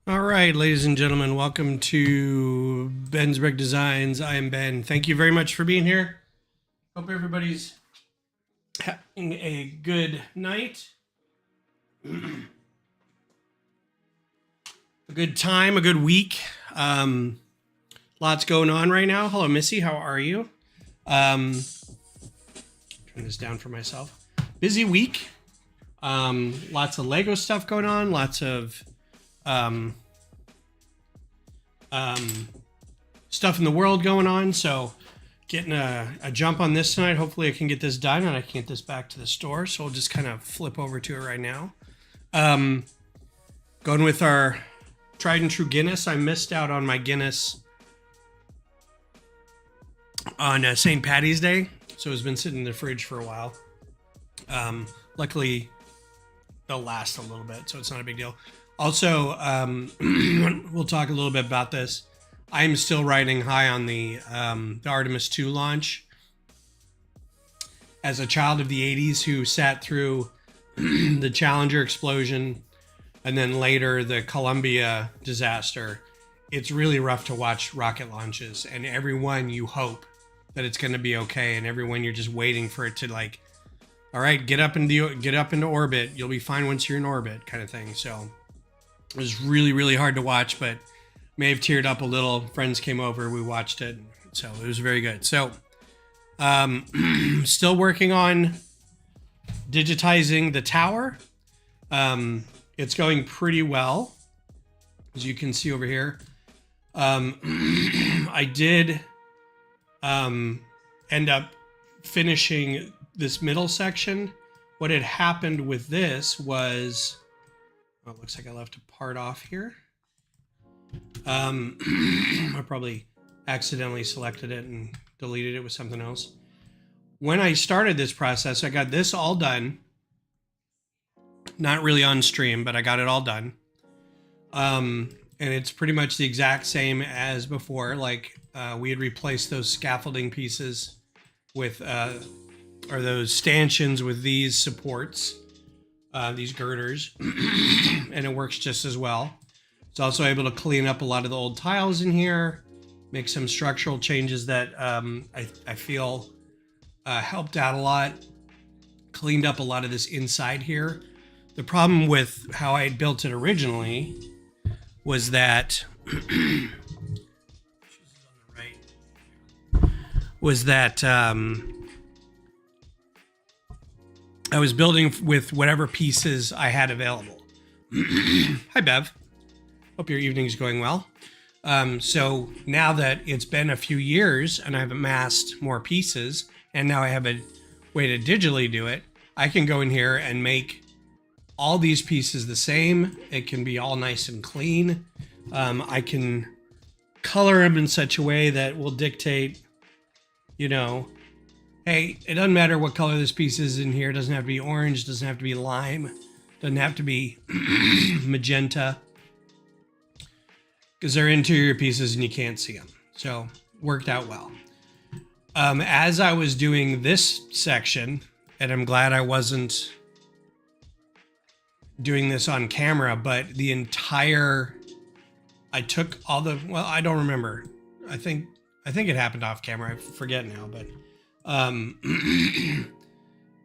All right, ladies and gentlemen, welcome to Ben's Brick Designs. I am Ben. Thank you very much for being here. Hope everybody's having a good night, a good time, a good week. Lots going on right now. Hello, Missy. How are you? Turn this down for myself. Busy week. Lots of Lego stuff going on. Lots of stuff in the world going on. So getting a jump on this tonight. Hopefully I can get this done and I can get this back to the store. So we'll just kind of flip over to it right now. Going with our tried and true Guinness. I missed out on my Guinness on St. Patty's Day. So it's been sitting in the fridge for a while. Luckily they'll last a little bit, so it's not a big deal. Also, we'll talk a little bit about this. I'm still riding high on the Artemis 2 launch. As a child of the 80s who sat through the Challenger explosion and then later the Columbia disaster, it's really rough to watch rocket launches. And every one you hope that it's going to be okay, and every one you're just waiting for it to like, all right, get up into orbit. You'll be fine once you're in orbit, kind of thing. So it was really, really hard to watch, but may have teared up a little. Friends came over, we watched it, so it was very good. So, still working on digitizing the tower. It's going pretty well, as you can see over here. I did end up finishing this middle section. What had happened with this was, oh, it looks like I left a part off here. I probably accidentally selected it and deleted it with something else. When I started this process, I got this all done. Not really on stream, but I got it all done. And it's pretty much the exact same as before. Like we had replaced those scaffolding pieces with, or those stanchions with these supports, these girders, and it works just as well. It's also able to clean up a lot of the old tiles in here, make some structural changes that I feel helped out a lot, cleaned up a lot of this inside here. The problem with how I had built it originally was that I was building with whatever pieces I had available. Hi, Bev. Hope your evening's going well. So now that it's been a few years and I've amassed more pieces and now I have a way to digitally do it, I can go in here and make all these pieces the same. It can be all nice and clean. I can color them in such a way that will dictate, you know, hey, it doesn't matter what color this piece is in here. It doesn't have to be orange, doesn't have to be lime, doesn't have to be magenta, because they're interior pieces and you can't see them. So worked out well. As I was doing this section, and I'm glad I wasn't doing this on camera, but the entire, I took all the, well, I don't remember. I think it happened off camera. I forget now, but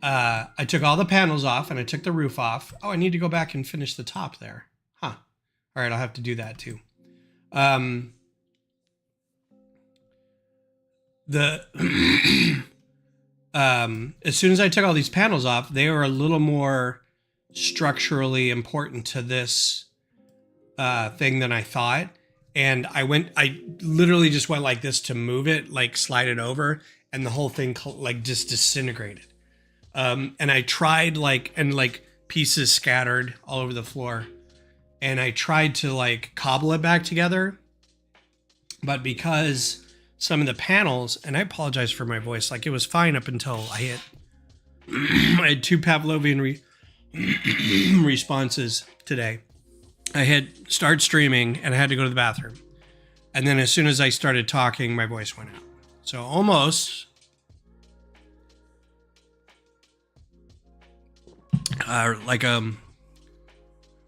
I took all the panels off and I took the roof off. Oh, I need to go back and finish the top there. Huh. All right, I'll have to do that too. As soon as I took all these panels off, they were a little more structurally important to this thing than I thought. And I literally just went like this to move it, like slide it over, and the whole thing like just disintegrated. And I tried like pieces scattered all over the floor. And I tried to like cobble it back together, but because some of the panels, and I apologize for my voice, like it was fine up until I hit, I had 2 Pavlovian responses today. I hit start streaming and I had to go to the bathroom. And then as soon as I started talking, my voice went out. So almost like a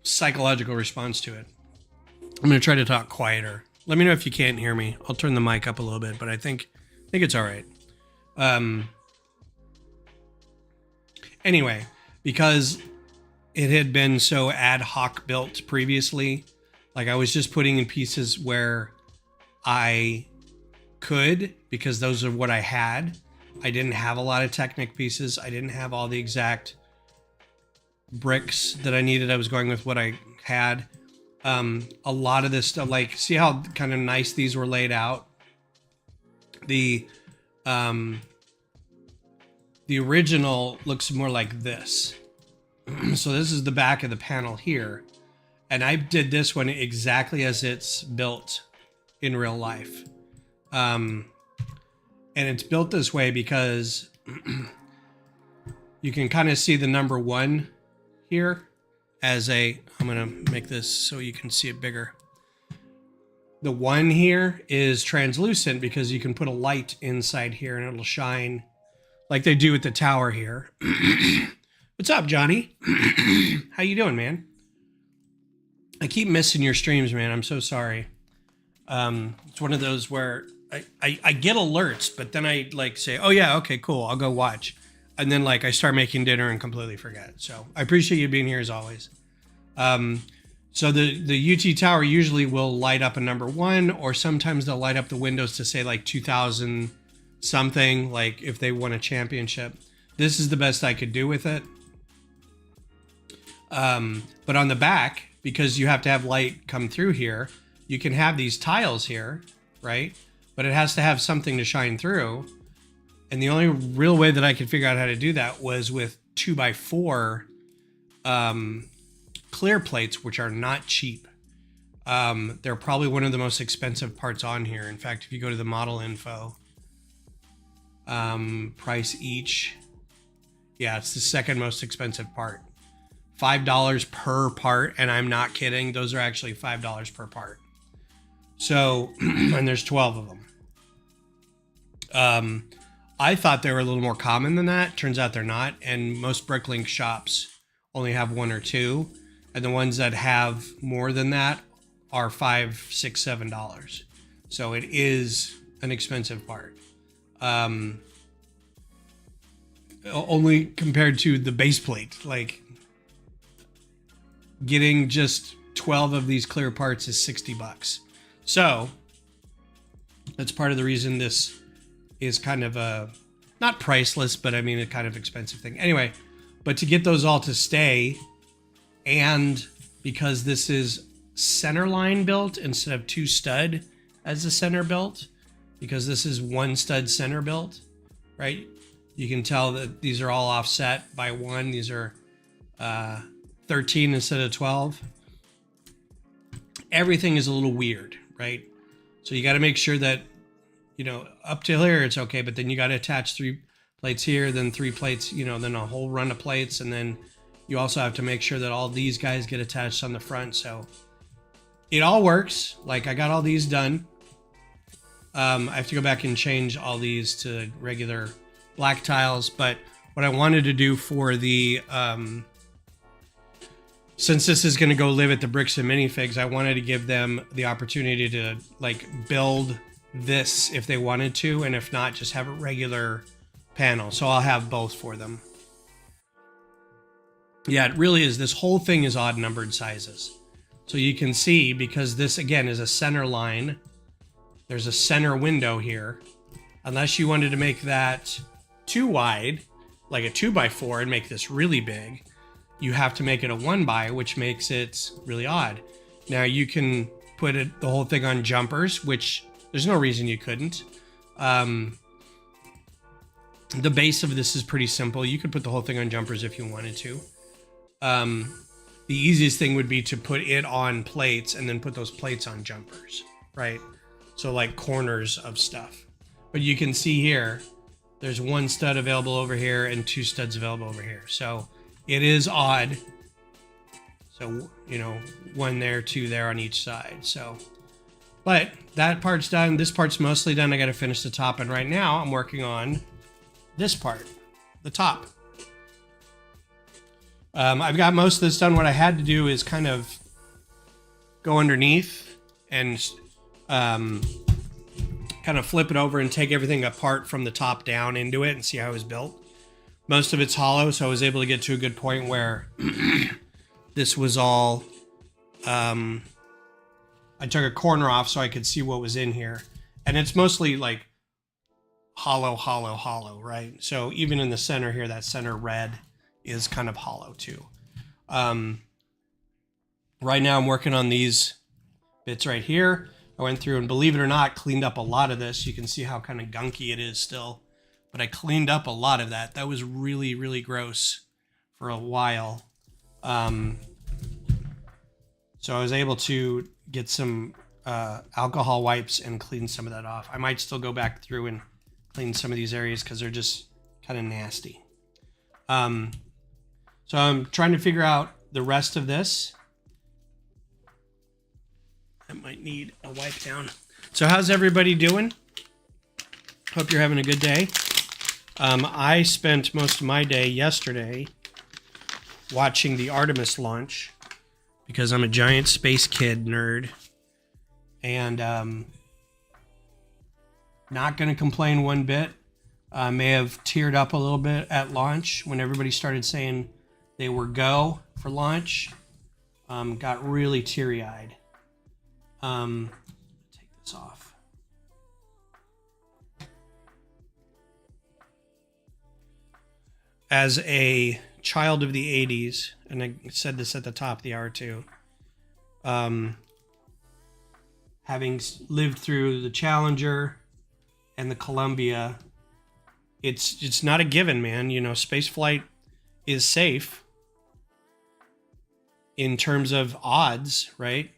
psychological response to it. I'm going to try to talk quieter. Let me know if you can't hear me. I'll turn the mic up a little bit, but I think it's all right. Anyway, because it had been so ad hoc built previously, like I was just putting in pieces where I could, because those are what I had. I didn't have a lot of Technic pieces. I didn't have all the exact bricks that I needed. I was going with what I had. A lot of this stuff, like, see how kind of nice these were laid out? The original looks more like this. So this is the back of the panel here. And I did this one exactly as it's built in real life. And it's built this way because you can kind of see the number 1 here as a, I'm going to make this so you can see it bigger. The 1 here is translucent because you can put a light inside here and it'll shine like they do at the tower here. What's up, Johnny? How you doing, man? I keep missing your streams, man. I'm so sorry. It's one of those where I get alerts, but then I like say, oh yeah, okay, cool, I'll go watch. And then like I start making dinner and completely forget. So I appreciate you being here as always. So the UT Tower usually will light up a number 1, or sometimes they'll light up the windows to say like 2000 something, like if they won a championship. This is the best I could do with it. But on the back, because you have to have light come through here, you can have these tiles here, right? But it has to have something to shine through. And the only real way that I could figure out how to do that was with 2x4 clear plates, which are not cheap. They're probably one of the most expensive parts on here. In fact, if you go to the model info, price each, yeah, it's the second most expensive part. $5 per part, and I'm not kidding. Those are actually $5 per part. So, and there's 12 of them. I thought they were a little more common than that. Turns out they're not, and most Bricklink shops only have 1 or 2, and the ones that have more than that are $5, $6, $7. So it is an expensive part. Only compared to the base plate, like getting just 12 of these clear parts is $60. So that's part of the reason this is kind of a, not priceless, but I mean a kind of expensive thing. Anyway, but to get those all to stay, and because this is center line built instead of 2 stud as the center built, because this is 1 stud center built, right? You can tell that these are all offset by 1. These are 13 instead of 12. Everything is a little weird, right? So you got to make sure that, you know, up to here it's okay, but then you got to attach 3 plates here, then 3 plates, you know, then a whole run of plates, and then you also have to make sure that all these guys get attached on the front. So it all works. Like I got all these done. I have to go back and change all these to regular black tiles, but what I wanted to do for the since this is going to go live at the Bricks and Minifigs, I wanted to give them the opportunity to like build this if they wanted to, and if not, just have a regular panel. So I'll have both for them. Yeah, it really is. This whole thing is odd numbered sizes. So you can see, because this again is a center line, there's a center window here. Unless you wanted to make that too wide, like a 2x4, and make this really big, you have to make it a 1x, which makes it really odd. Now you can put it, the whole thing on jumpers, which there's no reason you couldn't. The base of this is pretty simple. You could put the whole thing on jumpers if you wanted to. The easiest thing would be to put it on plates and then put those plates on jumpers, right? So like corners of stuff. But you can see here, there's 1 stud available over here and 2 studs available over here. So it is odd. So, you know, 1 there, 2 there on each side. So, but that part's done. This part's mostly done. I got to finish the top. And right now I'm working on this part, the top. I've got most of this done. What I had to do is kind of go underneath and kind of flip it over and take everything apart from the top down into it and see how it was built. Most of it's hollow, so I was able to get to a good point where this was all, I took a corner off so I could see what was in here. And it's mostly like hollow, right? So even in the center here, that center red is kind of hollow too. Right now I'm working on these bits right here. I went through and, believe it or not, cleaned up a lot of this. You can see how kind of gunky it is still, but I cleaned up a lot of that. That was really, really gross for a while. So I was able to get some alcohol wipes and clean some of that off. I might still go back through and clean some of these areas because they're just kind of nasty. So I'm trying to figure out the rest of this. I might need a wipe down. So how's everybody doing? Hope you're having a good day. I spent most of my day yesterday watching the Artemis launch because I'm a giant space kid nerd. And not going to complain one bit. I may have teared up a little bit at launch when everybody started saying they were go for launch. Got really teary-eyed. Take this off. As a child of the 80s, and I said this at the top of the hour too, having lived through the Challenger and the Columbia, it's not a given, man. You know, space flight is safe in terms of odds, right?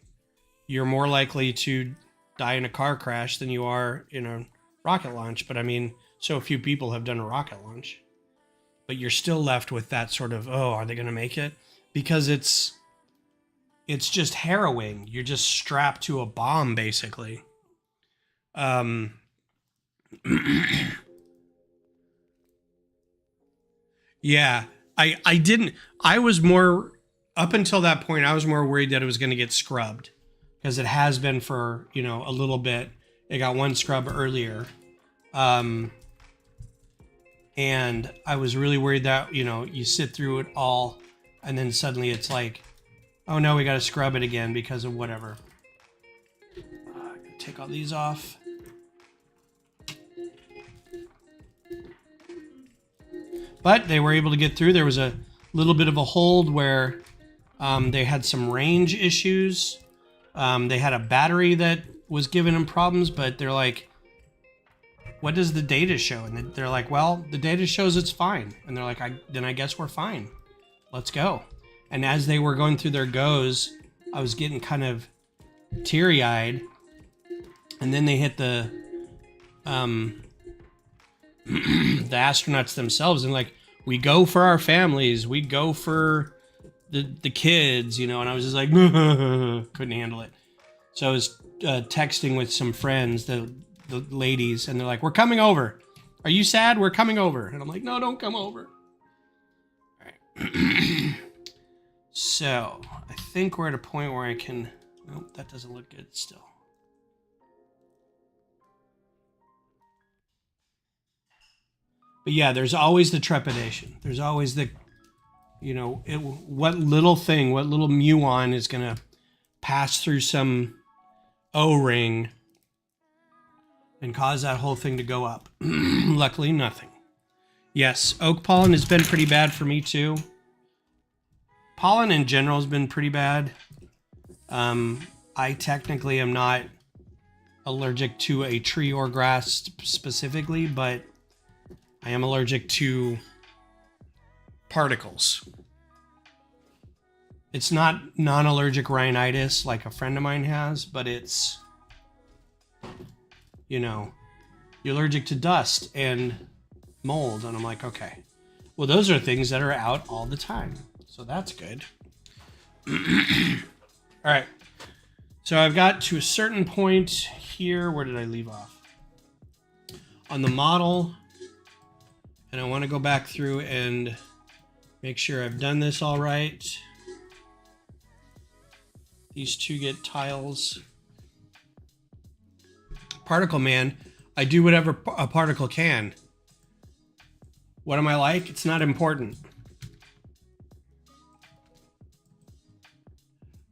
You're more likely to die in a car crash than you are in a rocket launch. But I mean, so few people have done a rocket launch. But you're still left with that sort of, oh, are they going to make it? Because it's just harrowing. You're just strapped to a bomb, basically. Yeah, I was more, up until that point, I was more worried that it was going to get scrubbed. Because it has been for, you know, a little bit. It got one scrub earlier. And I was really worried that, you know, you sit through it all and then suddenly it's like, oh no, we got to scrub it again because of whatever. Take all these off. But they were able to get through. There was a little bit of a hold where they had some range issues. They had a battery that was giving them problems, but they're like, what does the data show? And they're like, well, the data shows it's fine. And they're like, then I guess we're fine. Let's go. And as they were going through their goes, I was getting kind of teary-eyed. And then they hit the astronauts themselves and like, we go for our families. We go for the kids, you know, and I was just like, couldn't handle it. So I was texting with some friends, the ladies, and they're like, we're coming over. Are you sad? We're coming over. And I'm like, no, don't come over. All right. So I think we're at a point where I can, nope, that doesn't look good still. But yeah, there's always the trepidation. There's always the, you know, what little muon is going to pass through some O-ring and cause that whole thing to go up. Luckily, nothing. Yes, oak pollen has been pretty bad for me too. Pollen in general has been pretty bad. I technically am not allergic to a tree or grass specifically, but I am allergic to particles. It's not non-allergic rhinitis like a friend of mine has, but it's, you know, you're allergic to dust and mold. And I'm like, okay, well, those are things that are out all the time. So that's good. All right. So I've got to a certain point here. Where did I leave off? On the model. And I want to go back through and make sure I've done this all right. These two get tiles. Particle man, I do whatever a particle can. What am I like? It's not important.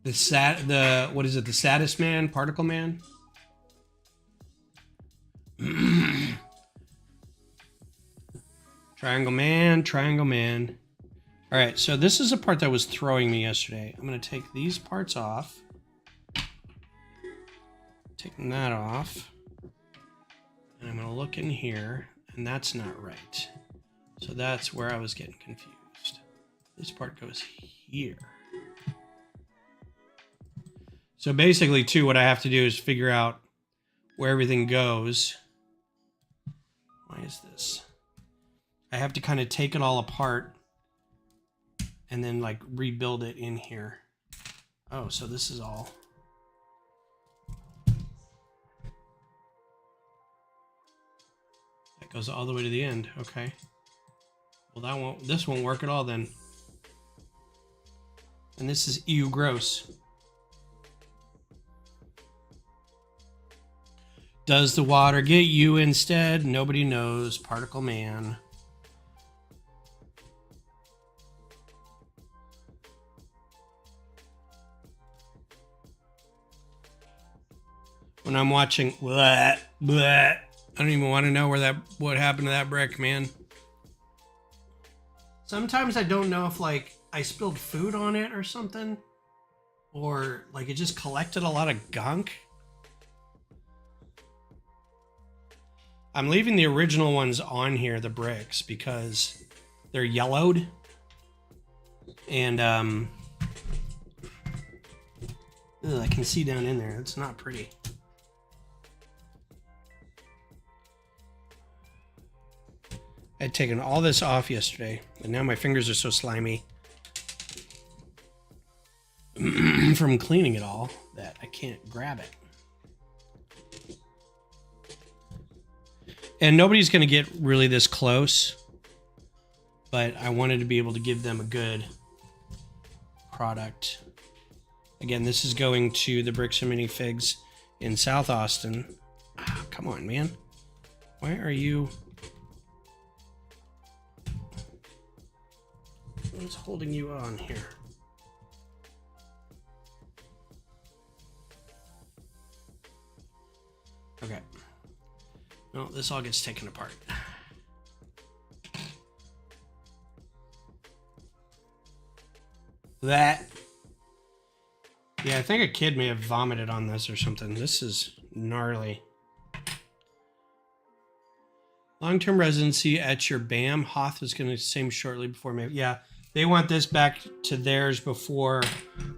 What is it? The saddest man, particle man? Triangle man, triangle man. All right, so this is a part that was throwing me yesterday. I'm gonna take these parts off. Taking that off. And I'm gonna look in here, and that's not right. So that's where I was getting confused. This part goes here. So basically, too, what I have to do is figure out where everything goes. Why is this? I have to kind of take it all apart and then like rebuild it in here. Oh, so this is all. That goes all the way to the end. Okay. Well, this won't work at all then. And this is ew gross. Does the water get you instead? Nobody knows. Particle man. When I'm watching, bleh, bleh, I don't even want to know what happened to that brick, man. Sometimes I don't know if like I spilled food on it or something, or like it just collected a lot of gunk. I'm leaving the original ones on here, the bricks, because they're yellowed. And ugh, I can see down in there. It's not pretty. I had taken all this off yesterday, and now my fingers are so slimy from cleaning it all that I can't grab it. And nobody's going to get really this close, but I wanted to be able to give them a good product. Again, this is going to the Bricks Minifigs in South Austin. Oh, come on, man. Why are you... What's holding you on here? Okay. Well, this all gets taken apart. That. Yeah, I think a kid may have vomited on this or something. This is gnarly. Long-term residency at your BAM. Hoth is going to same shortly before May. Yeah, they want this back to theirs before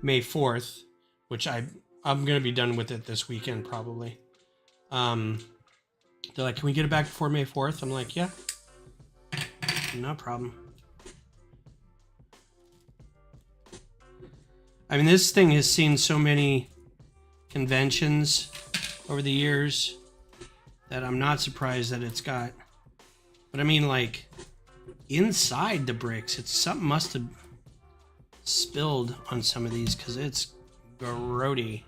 May 4th, which I'm going to be done with it this weekend probably. They're like, can we get it back before May 4th? I'm like, yeah, no problem. I mean, this thing has seen so many conventions over the years that I'm not surprised that it's got. But I mean, like, inside the bricks, something must have spilled on some of these because it's grody.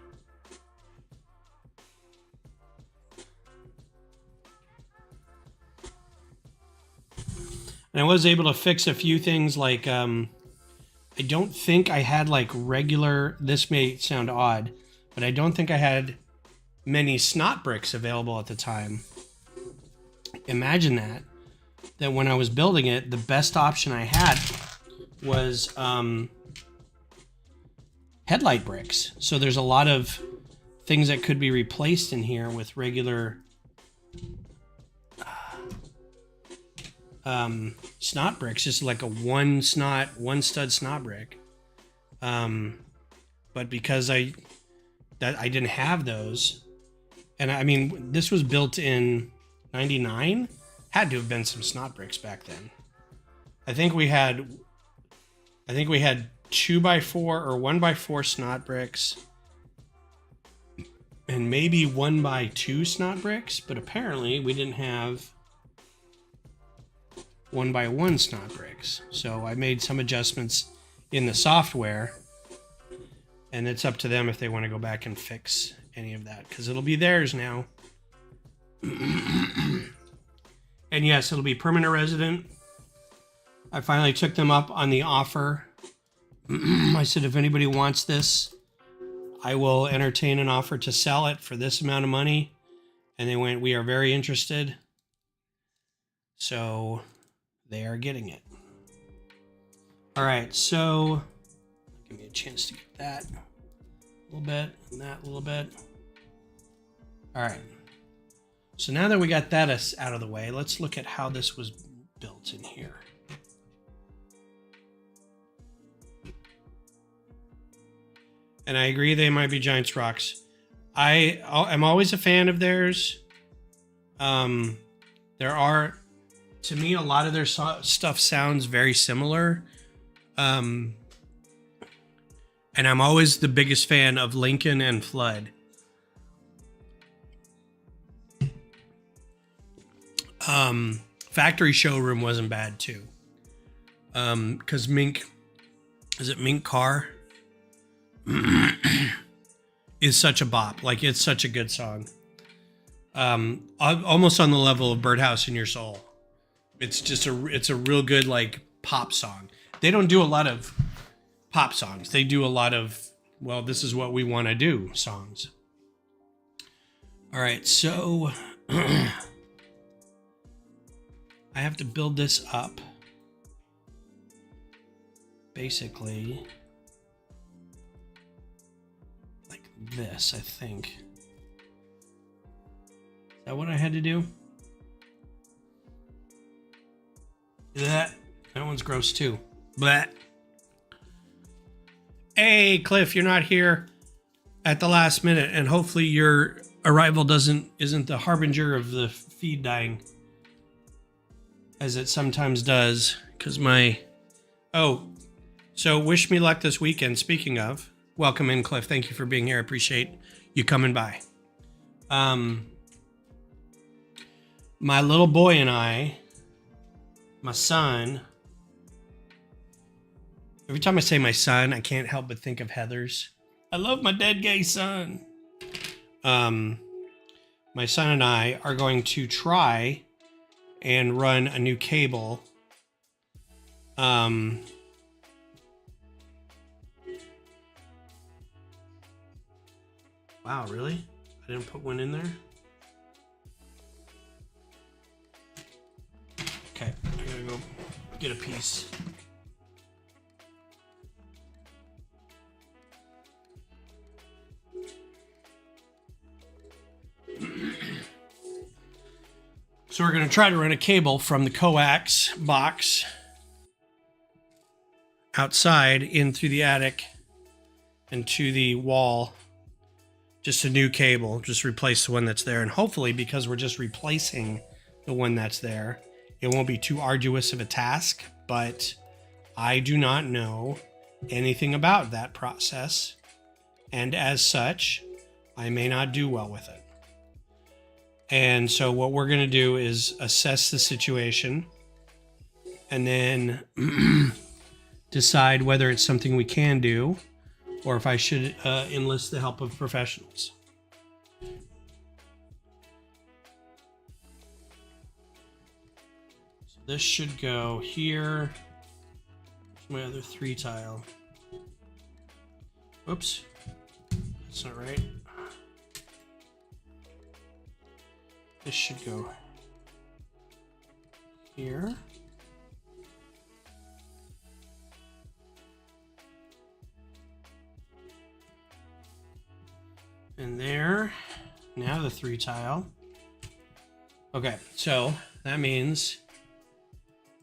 And I was able to fix a few things like, I don't think I had like regular, this may sound odd, but I don't think I had many snot bricks available at the time. Imagine that when I was building it, the best option I had was headlight bricks. So there's a lot of things that could be replaced in here with regular snot bricks, just like a one stud snot brick. But because I didn't have those, and I mean, this was built in 99, had to have been some snot bricks back then. I think we had 2x4 or 1x4 snot bricks and maybe 1x2 snot bricks, but apparently we didn't have 1x1 snot bricks. So I made some adjustments in the software, and it's up to them if they want to go back and fix any of that, because it'll be theirs now. And yes, it'll be permanent resident. I finally took them up on the offer. I said, if anybody wants this, I will entertain an offer to sell it for this amount of money. And they went, we are very interested. So they are getting it. All right, so give me a chance to get that a little bit and that a little bit. All right. So now that we got that out of the way, let's look at how this was built in here. And I agree they might be Giants rocks. I'm always a fan of theirs. There are, to me, a lot of their stuff sounds very similar. And I'm always the biggest fan of Lincoln and Flood. Factory Showroom wasn't bad too. Because Mink Car is such a bop. Like, it's such a good song. Almost on the level of Birdhouse in Your Soul. It's just it's a real good, like, pop song. They don't do a lot of pop songs. They do a lot of, well, this is what we want to do songs. All right, so I have to build this up. Basically, like this, I think. Is that what I had to do? That one's gross too. But hey, Cliff, you're not here at the last minute, and hopefully your arrival isn't the harbinger of the feed dying, as it sometimes does. Because so wish me luck this weekend. Speaking of, welcome in, Cliff. Thank you for being here. I appreciate you coming by. My little boy and I, my son. Every time I say my son, I can't help but think of Heather's. I love my dead gay son. My son and I are going to try and run a new cable. Wow, really? I didn't put one in there? Okay, I gotta go get a piece. So we're going to try to run a cable from the coax box outside in through the attic and to the wall. Just a new cable, just replace the one that's there. And hopefully, because we're just replacing the one that's there, it won't be too arduous of a task. But I do not know anything about that process. And as such, I may not do well with it. And so what we're going to do is assess the situation and then decide whether it's something we can do or if I should enlist the help of professionals. So this should go here. Here's my other 3 tile. Oops, that's not right. This should go here. And there. Now the 3 tile. Okay, so that means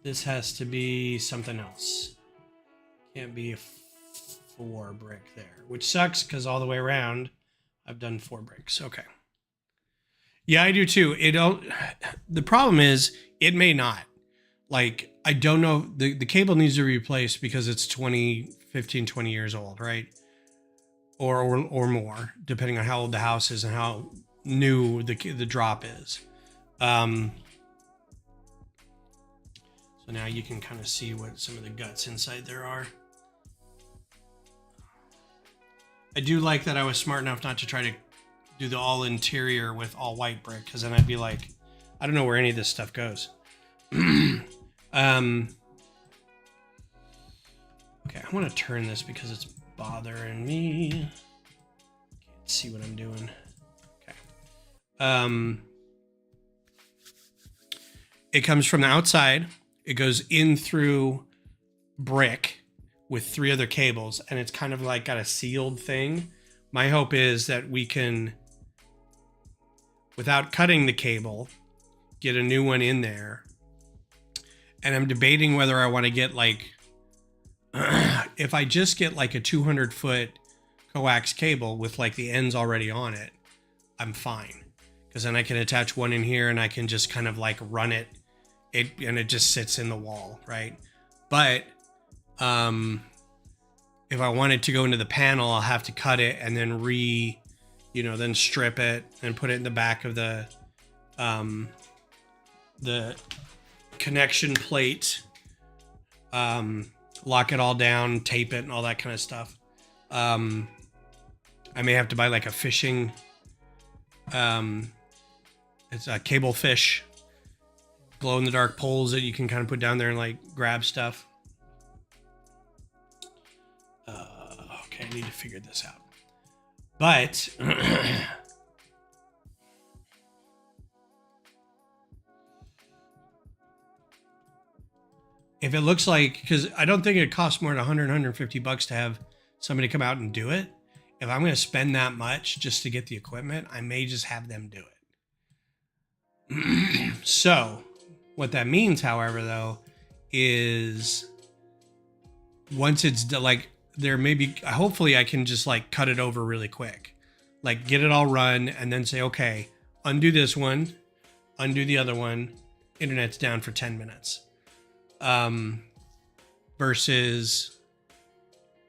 this has to be something else. Can't be a 4 brick there, which sucks because all the way around I've done 4 bricks. Okay. Yeah, I do too. The problem is it may not. Like, I don't know. The cable needs to be replaced because it's 15, 20 years old, right? Or more, depending on how old the house is and how new the drop is. So now you can kind of see what some of the guts inside there are. I do like that I was smart enough not to try to do the all interior with all white brick, because then I'd be like, I don't know where any of this stuff goes. Okay, I want to turn this because it's bothering me. Can't see what I'm doing. Okay. It comes from the outside. It goes in through brick with 3 other cables, and it's kind of like got a sealed thing. My hope is that we can, without cutting the cable, get a new one in there. And I'm debating whether I want to get like, if I just get like a 200-foot coax cable with like the ends already on it, I'm fine. Because then I can attach one in here and I can just kind of like run it. And it just sits in the wall, right? But if I wanted to go into the panel, I'll have to cut it and then then strip it and put it in the back of the connection plate, lock it all down, tape it, and all that kind of stuff. I may have to buy like a fishing, it's a cable fish, glow in the dark poles that you can kind of put down there and like grab stuff. Okay, I need to figure this out. But if it looks like, because I don't think it costs more than 100, 150 bucks to have somebody come out and do it. If I'm going to spend that much just to get the equipment, I may just have them do it. So what that means, however, though, is once it's like, there may be, hopefully I can just like cut it over really quick, like get it all run and then say, okay, undo this one, undo the other one, internet's down for 10 minutes. Versus,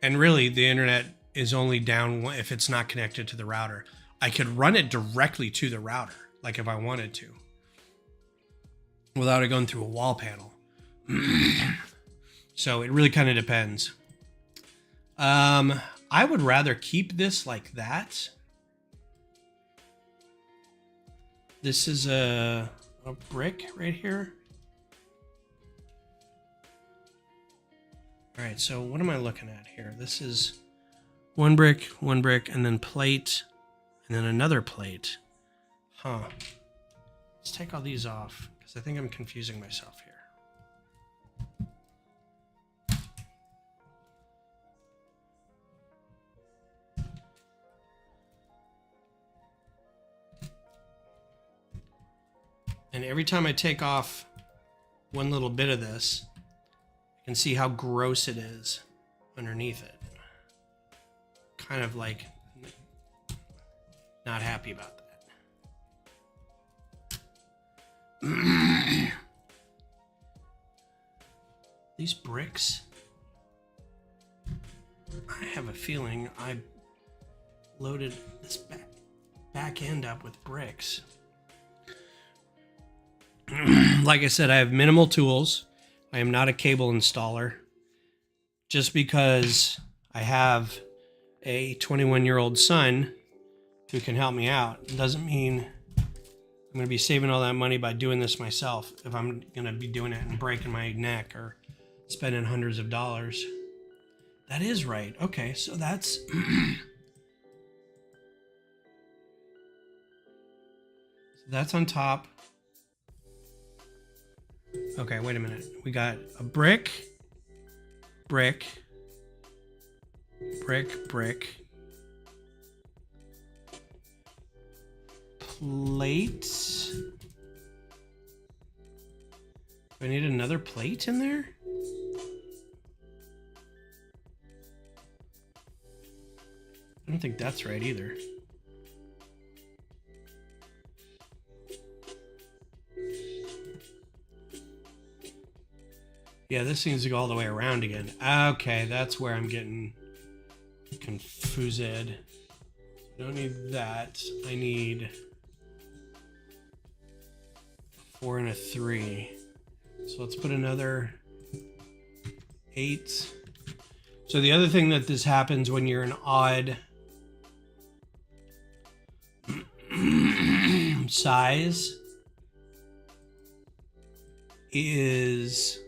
and really the internet is only down if it's not connected to the router. I could run it directly to the router, like if I wanted to, without it going through a wall panel. So it really kind of depends. I would rather keep this like that. This is a brick right here. All right, so what am I looking at here? This is one brick, and then plate, and then another plate. Huh. Let's take all these off, because I think I'm confusing myself here. And every time I take off one little bit of this, I can see how gross it is underneath it. Kind of like not happy about that. These bricks, I have a feeling I loaded this back end up with bricks. Like I said, I have minimal tools. I am not a cable installer. Just because I have a 21-year-old son who can help me out doesn't mean I'm going to be saving all that money by doing this myself if I'm going to be doing it and breaking my neck or spending hundreds of dollars. That is right. Okay, so that's... that's on top. Okay, wait a minute. We got a brick, brick, brick, brick, plate. Do I need another plate in there? I don't think that's right either. Yeah, this needs to go all the way around again. Okay, that's where I'm getting confused. I don't need that. I need a 4 and a 3. So let's put another 8. So the other thing that this happens when you're an odd size is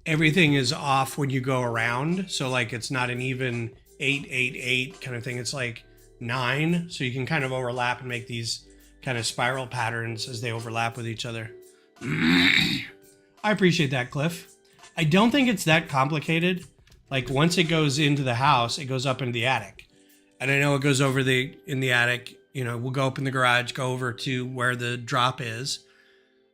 everything is off when you go around. So like it's not an even 8, 8, 8 kind of thing. It's like 9. So you can kind of overlap and make these kind of spiral patterns as they overlap with each other. I appreciate that, Cliff. I don't think it's that complicated. Like once it goes into the house, it goes up into the attic. And I know it goes over in the attic, you know, we'll go up in the garage, go over to where the drop is.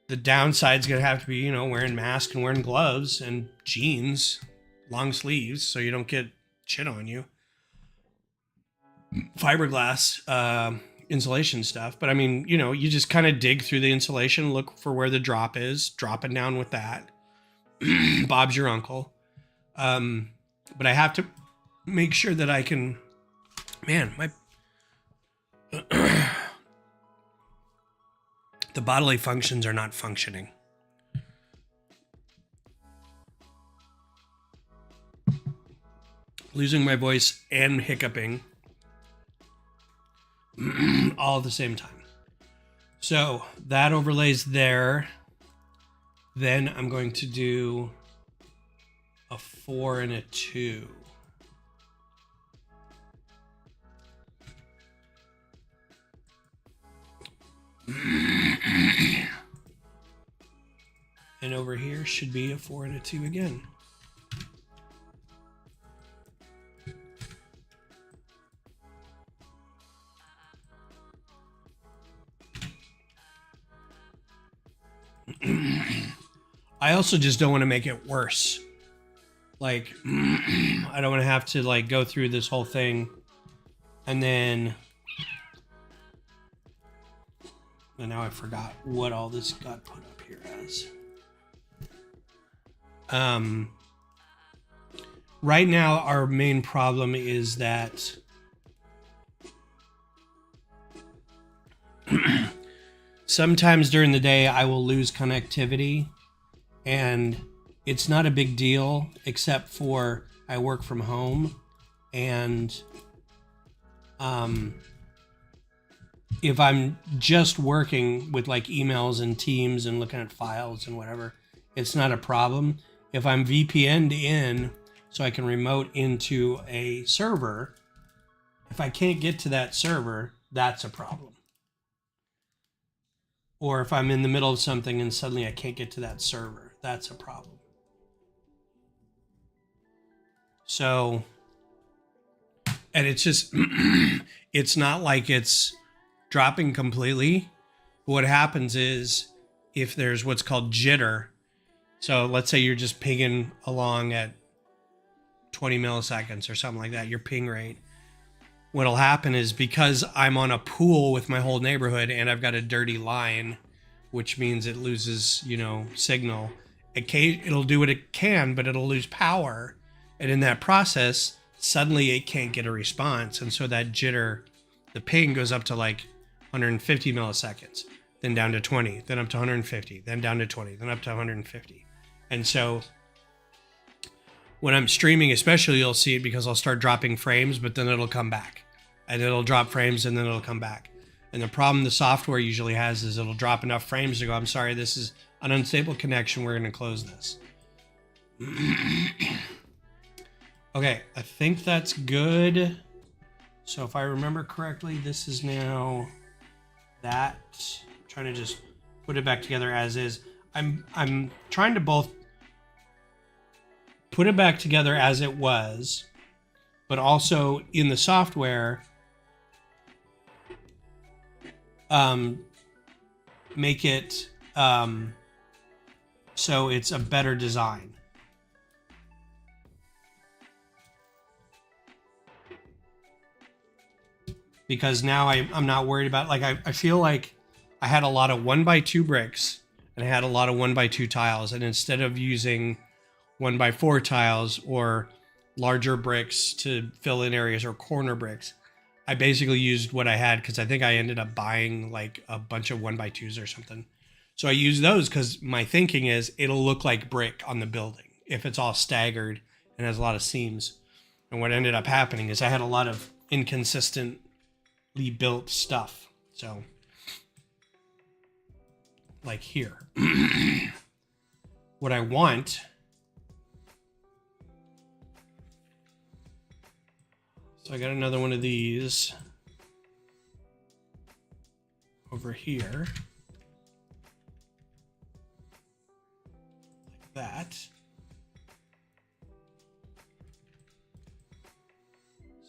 The downside's gonna have to be, you know, wearing masks and wearing gloves and jeans, long sleeves, so you don't get shit on you. Fiberglass insulation stuff. But I mean, you know, you just kind of dig through the insulation, look for where the drop is, drop it down with that. Bob's your uncle. But I have to make sure that I can, man, my the bodily functions are not functioning. Losing my voice and hiccuping all at the same time. So that overlays there. Then I'm going to do a 4 and a 2. And over here should be a 4 and a 2 again. I also just don't want to make it worse. Like, I don't want to have to like go through this whole thing and then... And now I forgot what all this got put up here as. Right now, our main problem is that sometimes during the day I will lose connectivity, and it's not a big deal except for I work from home, and if I'm just working with like emails and Teams and looking at files and whatever, it's not a problem. If I'm VPN'd in so I can remote into a server, if I can't get to that server, that's a problem. Or if I'm in the middle of something and suddenly I can't get to that server, that's a problem. So, and it's just, it's not like it's dropping completely. What happens is if there's what's called jitter, so let's say you're just pinging along at 20 milliseconds or something like that, your ping rate. What'll happen is because I'm on a pool with my whole neighborhood and I've got a dirty line, which means it loses, you know, signal. It'll do what it can, but it'll lose power. And in that process, suddenly it can't get a response. And so that jitter, the ping goes up to like 150 milliseconds, then down to 20, then up to 150, then down to 20, then up to 150. And so when I'm streaming, especially, you'll see it because I'll start dropping frames, but then it'll come back. And it'll drop frames and then it'll come back. And the problem the software usually has is it'll drop enough frames to go, I'm sorry, this is an unstable connection. We're going to close this. Okay, I think that's good. So if I remember correctly, this is now that. I'm trying to just put it back together as is. I'm trying to both put it back together as it was, but also in the software, make it so it's a better design. Because now I'm not worried about, like, I feel like I had a lot of 1x2 bricks and I had a lot of 1x2 tiles, and instead of using 1x4 tiles or larger bricks to fill in areas or corner bricks, I basically used what I had because I think I ended up buying like a bunch of 1x2s or something. So I use those because my thinking is it'll look like brick on the building if it's all staggered and has a lot of seams. And what ended up happening is I had a lot of inconsistently built stuff. So, like here. What I want... So I got another one of these over here. Like that.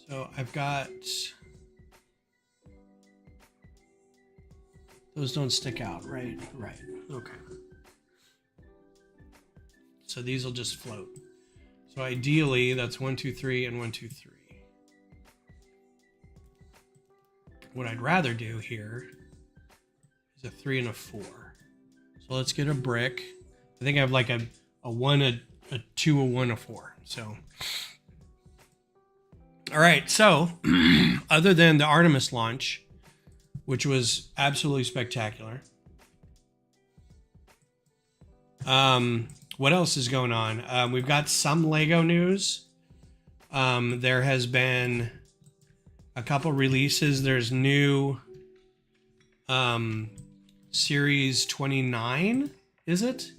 So I've got... Those don't stick out, right? Right. Okay. So these will just float. So ideally, that's 1, 2, 3, and 1, 2, 3. What I'd rather do here is a 3 and a 4. So let's get a brick. I think I have like a 1, a 2, a 1, a 4. So, all right. So, other than the Artemis launch, which was absolutely spectacular. What else is going on? We've got some Lego news. There has been a couple releases. There's new Series 29, is it?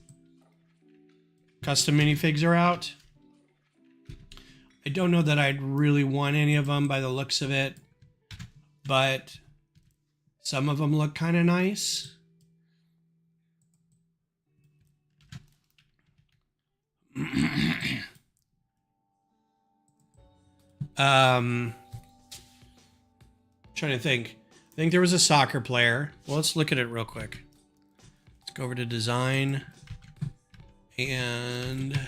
Custom minifigs are out. I don't know that I'd really want any of them by the looks of it, but some of them look kind of nice. Trying to think. I think there was a soccer player. Well, let's look at it real quick. Let's go over to design and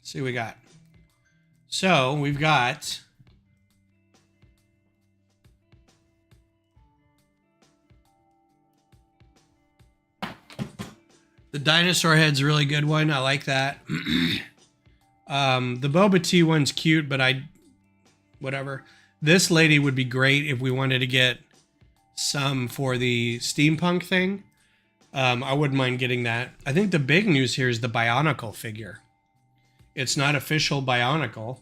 see what we got. So we've got the dinosaur head's a really good one. I like that. The Boba Tea one's cute, but whatever. This lady would be great if we wanted to get some for the steampunk thing. I wouldn't mind getting that. I think the big news here is the Bionicle figure. It's not official Bionicle.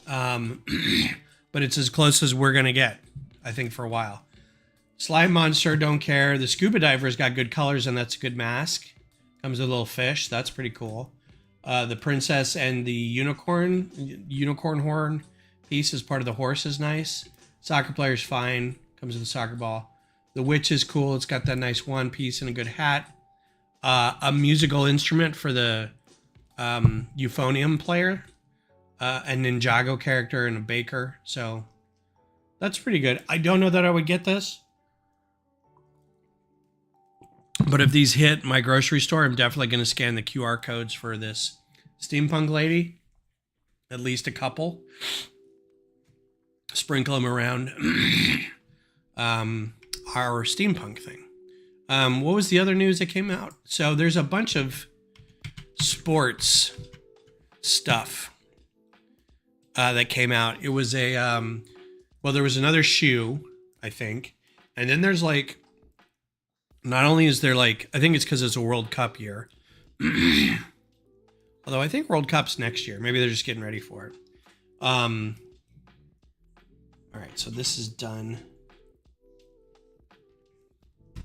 But it's as close as we're going to get, I think, for a while. Slime Monster, don't care. The Scuba Diver's got good colors, and that's a good mask. Comes with a little fish. That's pretty cool. The Princess and the unicorn horn piece as part of the horse is nice. Soccer player's fine. Comes with a soccer ball. The Witch is cool. It's got that nice one piece and a good hat. A musical instrument for the euphonium player. A Ninjago character and a baker. So that's pretty good. I don't know that I would get this. But if these hit my grocery store, I'm definitely going to scan the QR codes for this steampunk lady. At least a couple. Sprinkle them around our steampunk thing. What was the other news that came out? So there's a bunch of sports stuff that came out. It was a, well, there was another shoe, I think. And then there's like, not only is there like, I think it's because it's a World Cup year. Although I think World Cup's next year. Maybe they're just getting ready for it. All right, so this is done. All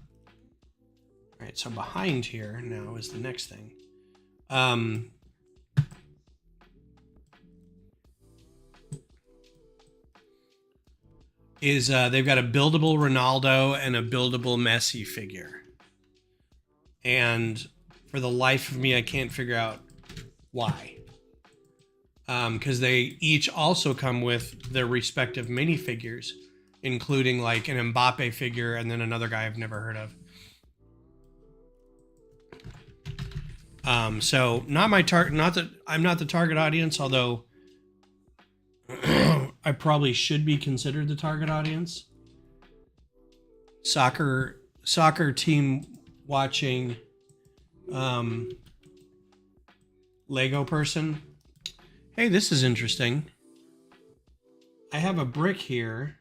right, so behind here now is the next thing. They've got a buildable Ronaldo and a buildable Messi figure. And for the life of me, I can't figure out why. Because they each also come with their respective minifigures, including like an Mbappe figure and then another guy I've never heard of. So not my target, not that I'm not the target audience, although I probably should be considered the target audience. Soccer team watching, Lego person. Hey, this is interesting. I have a brick here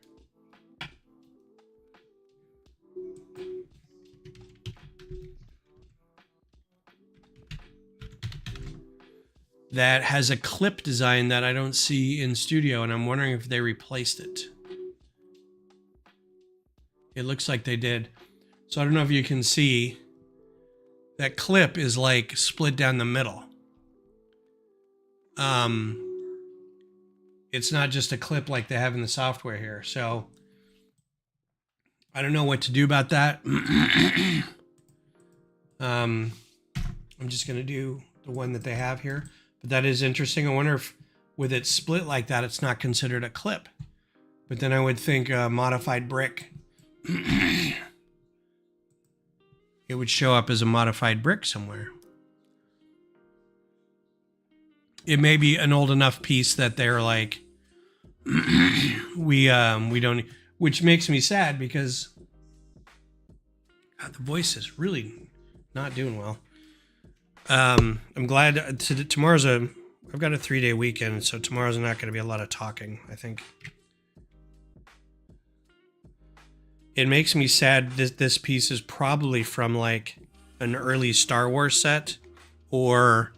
that has a clip design that I don't see in Studio, and I'm wondering if they replaced it. It looks like they did. So I don't know if you can see that clip is like split down the middle. It's not just a clip like they have in the software here. So I don't know what to do about that. I'm just going to do the one that they have here. But that is interesting. I wonder if with it split like that, it's not considered a clip. But then I would think a modified brick. It would show up as a modified brick somewhere. It may be an old enough piece that they're like, we don't, which makes me sad because God, the voice is really not doing well. I'm glad I've got a 3-day weekend, so tomorrow's not going to be a lot of talking, I think. It makes me sad that this piece is probably from like an early Star Wars set or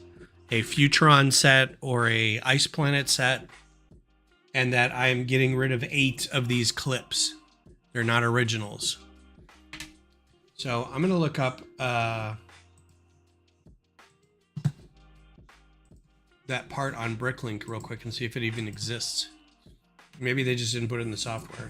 a Futron set or a Ice Planet set, and that I'm getting rid of 8 of these clips. They're not originals. So I'm going to look up that part on Bricklink real quick and see if it even exists. Maybe they just didn't put it in the software.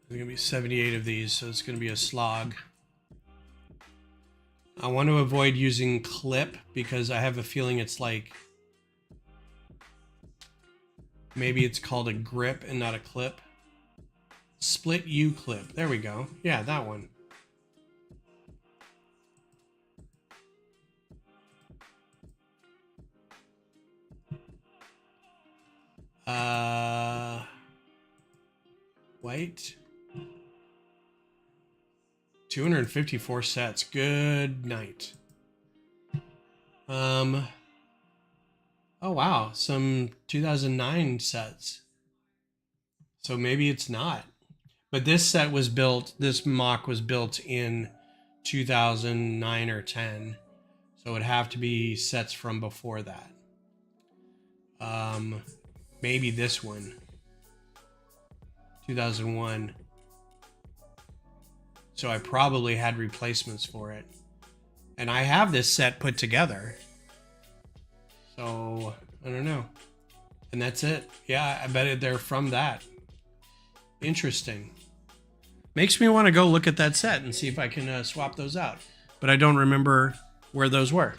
There's going to be 78 of these, so it's going to be a slog. I want to avoid using clip because I have a feeling it's like, maybe it's called a grip and not a clip. Split U clip. There we go. Yeah, that one. White. 254 sets. Good night. Oh wow, some 2009 sets. So maybe it's not. But this set was built, this MOC was built in 2009 or 10. So it would have to be sets from before that. Maybe this one. 2001. So I probably had replacements for it. And I have this set put together. So, I don't know. And that's it. Yeah, I bet they're from that. Interesting. Makes me want to go look at that set and see if I can swap those out. But I don't remember where those were.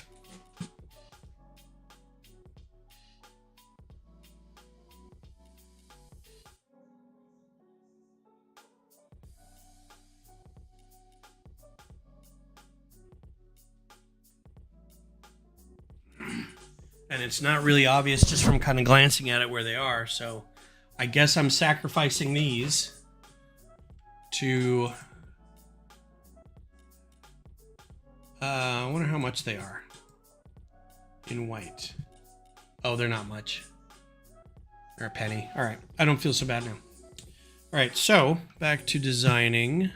And it's not really obvious just from kind of glancing at it where they are. So I guess I'm sacrificing these to... I wonder how much they are in white. Oh, they're not much. They're a penny. All right. I don't feel so bad now. All right. So back to designing.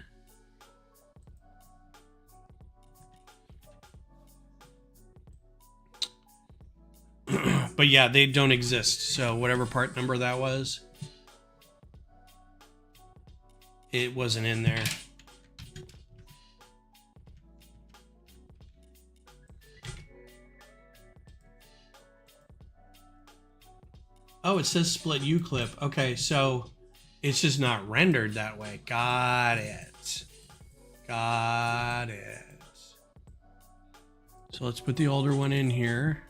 But yeah, they don't exist. So whatever part number that was, it wasn't in there. Oh, it says split U clip. Okay, so it's just not rendered that way. Got it. Got it. So let's put the older one in here,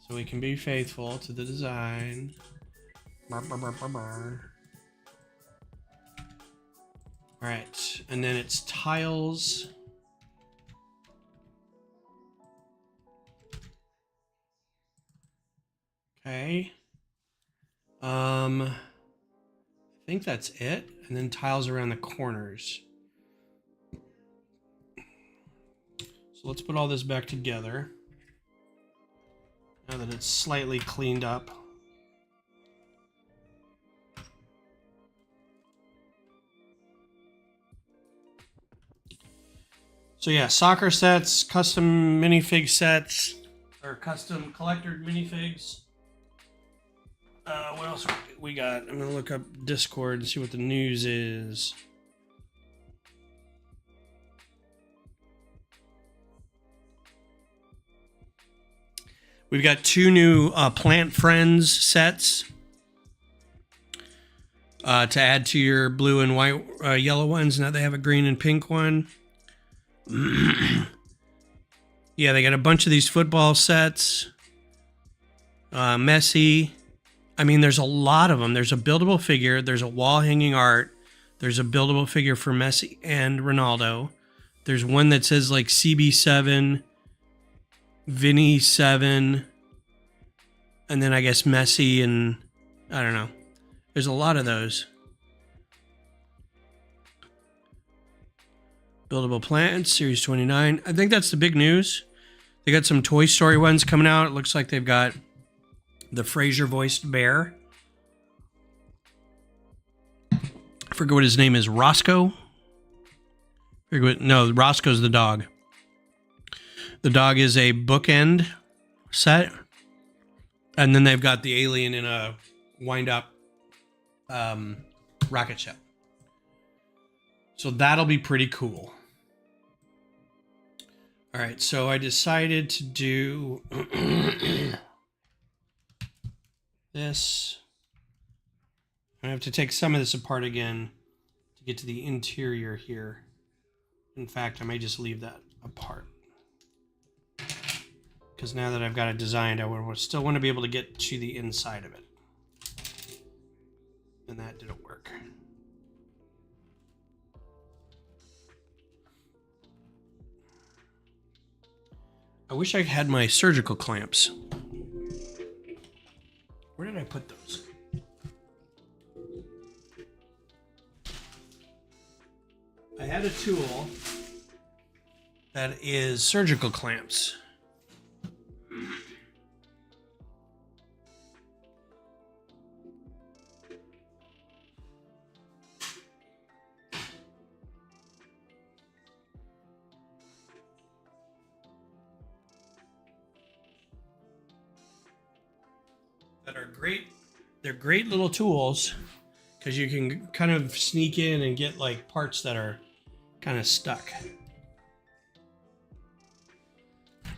so we can be faithful to the design. All right, and then it's tiles. Okay. I think that's it. And then tiles around the corners. So let's put all this back together. Now that it's slightly cleaned up. So yeah, soccer sets, custom minifig sets, or custom collector minifigs. What else we got? I'm gonna look up Discord and see what the news is. We've got 2 new Plant Friends sets to add to your blue and white, yellow ones. Now they have a green and pink one. Yeah, they got a bunch of these football sets. Messi. I mean, there's a lot of them. There's a buildable figure. There's a wall hanging art. There's a buildable figure for Messi and Ronaldo. There's one that says like CB7, Vinny 7, and then I guess Messi and I don't know. There's a lot of those. Buildable Plants, Series 29. I think that's the big news. They got some Toy Story ones coming out. It looks like they've got the Frasier voiced bear. I forget what his name is. Roscoe? No, Roscoe's the dog. The dog is a bookend set. And then they've got the alien in a wind-up rocket ship. So that'll be pretty cool. All right, so I decided to do this. I have to take some of this apart again to get to the interior here. In fact, I may just leave that apart. Because now that I've got it designed, I still want to be able to get to the inside of it. And that didn't work. I wish I had my surgical clamps. Where did I put those? I had a tool that is surgical clamps. That are great. They're great little tools because you can kind of sneak in and get like parts that are kind of stuck.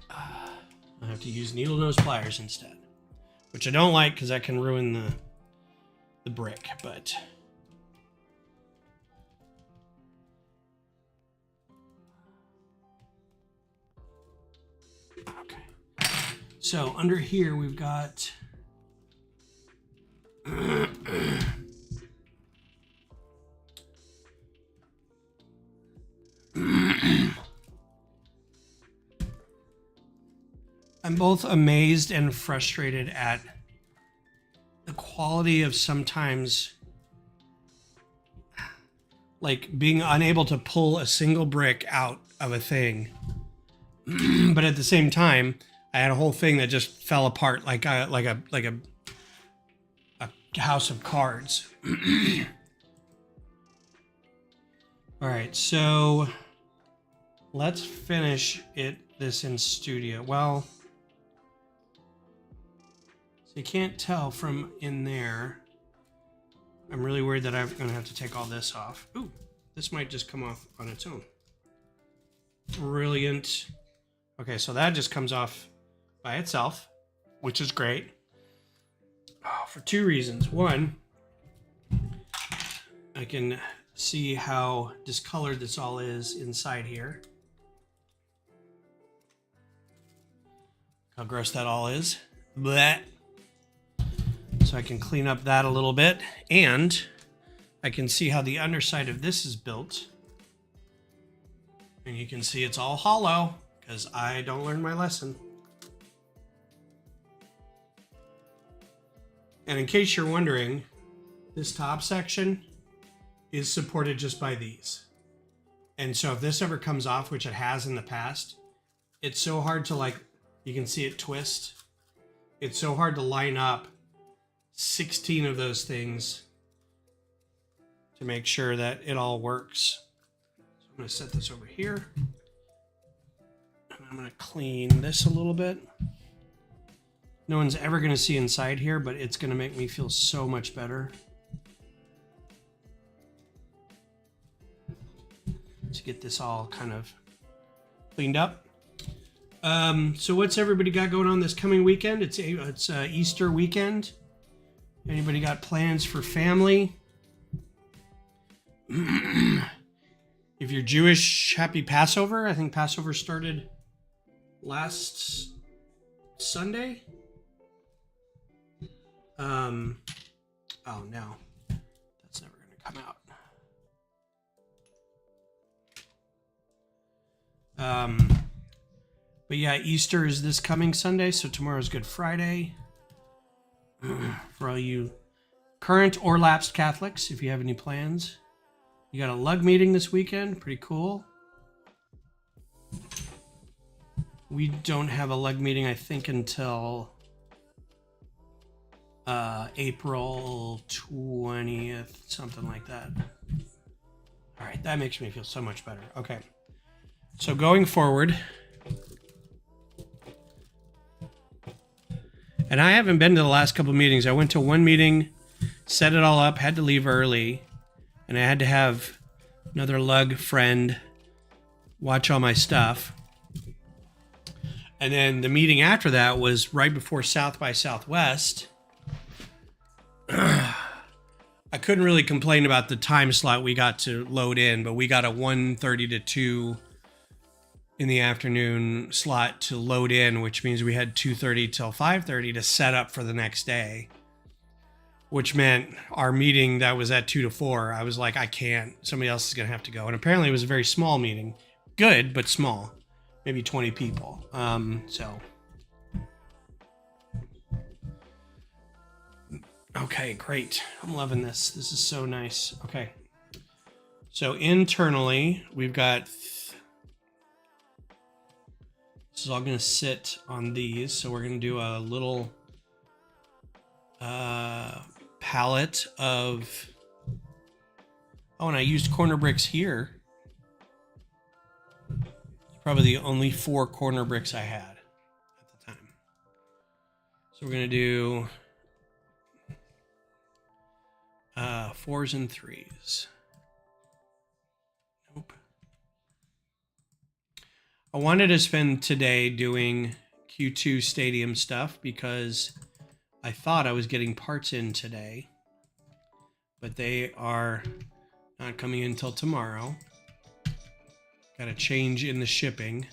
I have to use needle nose pliers instead, which I don't like because that can ruin the brick, but okay. So under here we've got I'm both amazed and frustrated at the quality of sometimes like being unable to pull a single brick out of a thing. But at the same time, I had a whole thing that just fell apart like a house of cards. All right, so let's finish this in studio. Well, so you can't tell from in there. I'm really worried that I'm gonna have to take all this off. Ooh, this might just come off on its own. Brilliant. Okay, so that just comes off by itself, which is great. Oh, for 2 reasons. One, I can see how discolored this all is inside here. How gross that all is. Blech. So I can clean up that a little bit, and I can see how the underside of this is built. And you can see it's all hollow because I don't learn my lesson. And in case you're wondering, this top section is supported just by these. And so if this ever comes off, which it has in the past, it's so hard to like, you can see it twist. It's so hard to line up 16 of those things to make sure that it all works. So I'm going to set this over here. I'm going to clean this a little bit. No one's ever going to see inside here, but it's going to make me feel so much better. To get this all kind of cleaned up. So what's everybody got going on this coming weekend? It's Easter weekend. Anybody got plans for family? If you're Jewish, happy Passover. I think Passover started last Sunday. Oh no, that's never going to come out. But yeah, Easter is this coming Sunday, so tomorrow's Good Friday. For all you current or lapsed Catholics, if you have any plans. You got a lug meeting this weekend, pretty cool. We don't have a lug meeting, I think, until April 20th, something like that. All right, that makes me feel so much better. Okay, so going forward, and I haven't been to the last couple meetings. I went to one meeting, set it all up, had to leave early, and I had to have another lug friend watch all my stuff. And then the meeting after that was right before South by Southwest. I couldn't really complain about the time slot we got to load in, but we got a 1:30 to 2 in the afternoon slot to load in, which means we had 2:30 till 5:30 to set up for the next day, which meant our meeting that was at 2 to 4, I was like, I can't. Somebody else is going to have to go. And apparently it was a very small meeting. Good, but small. Maybe 20 people. Okay, great. I'm loving this. This is so nice. Okay. So internally, we've got... This is all going to sit on these. So we're going to do a little palette of... Oh, and I used corner bricks here. It's probably the only 4 corner bricks I had at the time. So we're going to do 4s and 3s. Nope. I wanted to spend today doing Q2 stadium stuff because I thought I was getting parts in today, but they are not coming in until tomorrow. Got a change in the shipping,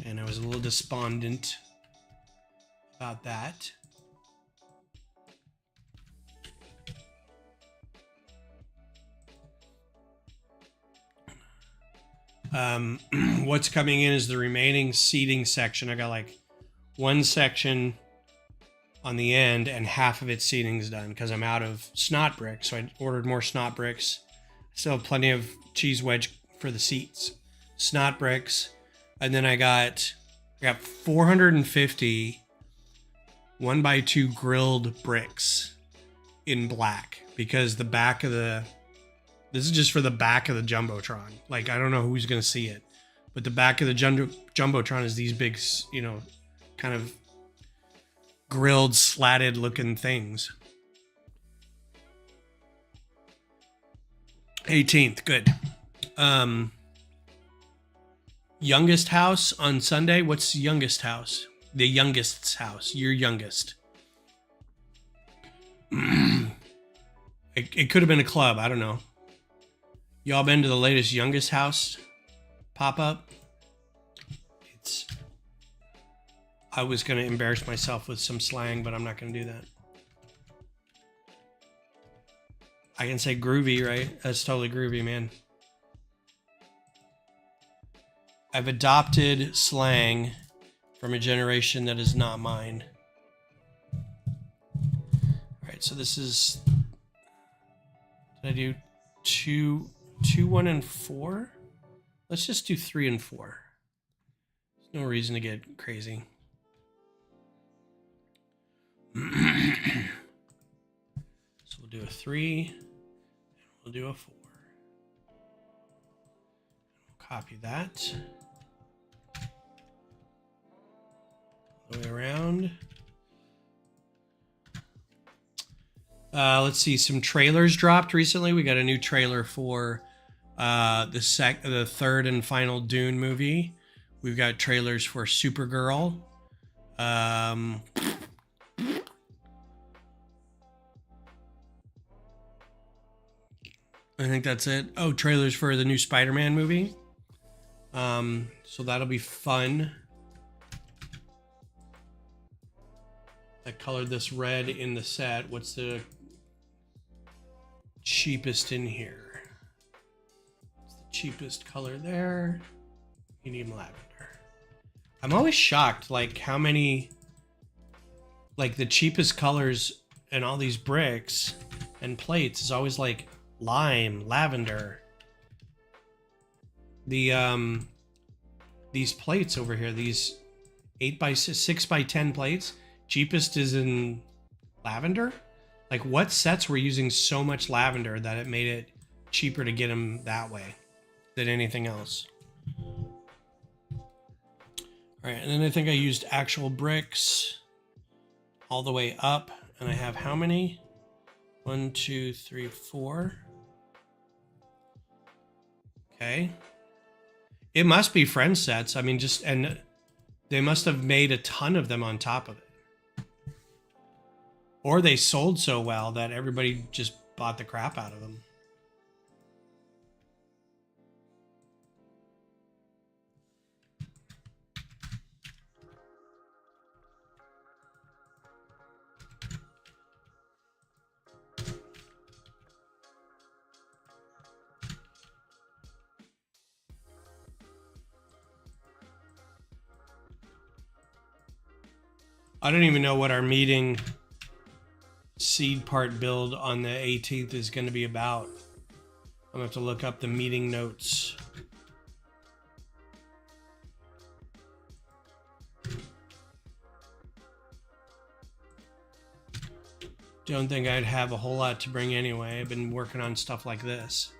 and I was a little despondent about that. What's coming in is the remaining seating section. I got like one section on the end and half of its seating's done because I'm out of snot bricks. So I ordered more snot bricks. Still have plenty of cheese wedge for the seats. Snot bricks. And then I got 450 1x2 grilled bricks in black because the back of the... This is just for the back of the Jumbotron. Like, I don't know who's going to see it. But the back of the Jumbotron is these big, you know, kind of grilled, slatted looking things. 18th, good. Youngest house on Sunday. What's youngest house? The youngest's house. Your youngest. It could have been a club. I don't know. Y'all been to the latest youngest house pop-up? I was going to embarrass myself with some slang, but I'm not going to do that. I can say groovy, right? That's totally groovy, man. I've adopted slang from a generation that is not mine. All right, so this is... Did I do 2, 1, and 4? Let's just do 3 and 4. There's no reason to get crazy. So we'll do a 3, and we'll do a 4. We'll copy that. around. Let's see, some trailers dropped recently. We got a new trailer for the third and final Dune movie. We've got trailers for Supergirl. I think that's it. Oh, trailers for the new Spider-Man movie. So that'll be fun. I colored this red in the set. What's the cheapest in here? What's the cheapest color there? Medium lavender. I'm always shocked, like how many, like the cheapest colors in all these bricks and plates is always like lime, lavender. The these plates over here, these 6x10 plates, cheapest is in lavender. Like what sets were using so much lavender that it made it cheaper to get them that way than anything else? All right, and then I think I used actual bricks all the way up, and I have how many? 1, 2, 3, 4. Okay. It must be friend sets. I mean, and they must have made a ton of them on top of it. Or they sold so well that everybody just bought the crap out of them. I don't even know what our meeting seed part build on the 18th is going to be about. I'm going to have to look up the meeting notes. Don't think I'd have a whole lot to bring anyway. I've been working on stuff like this.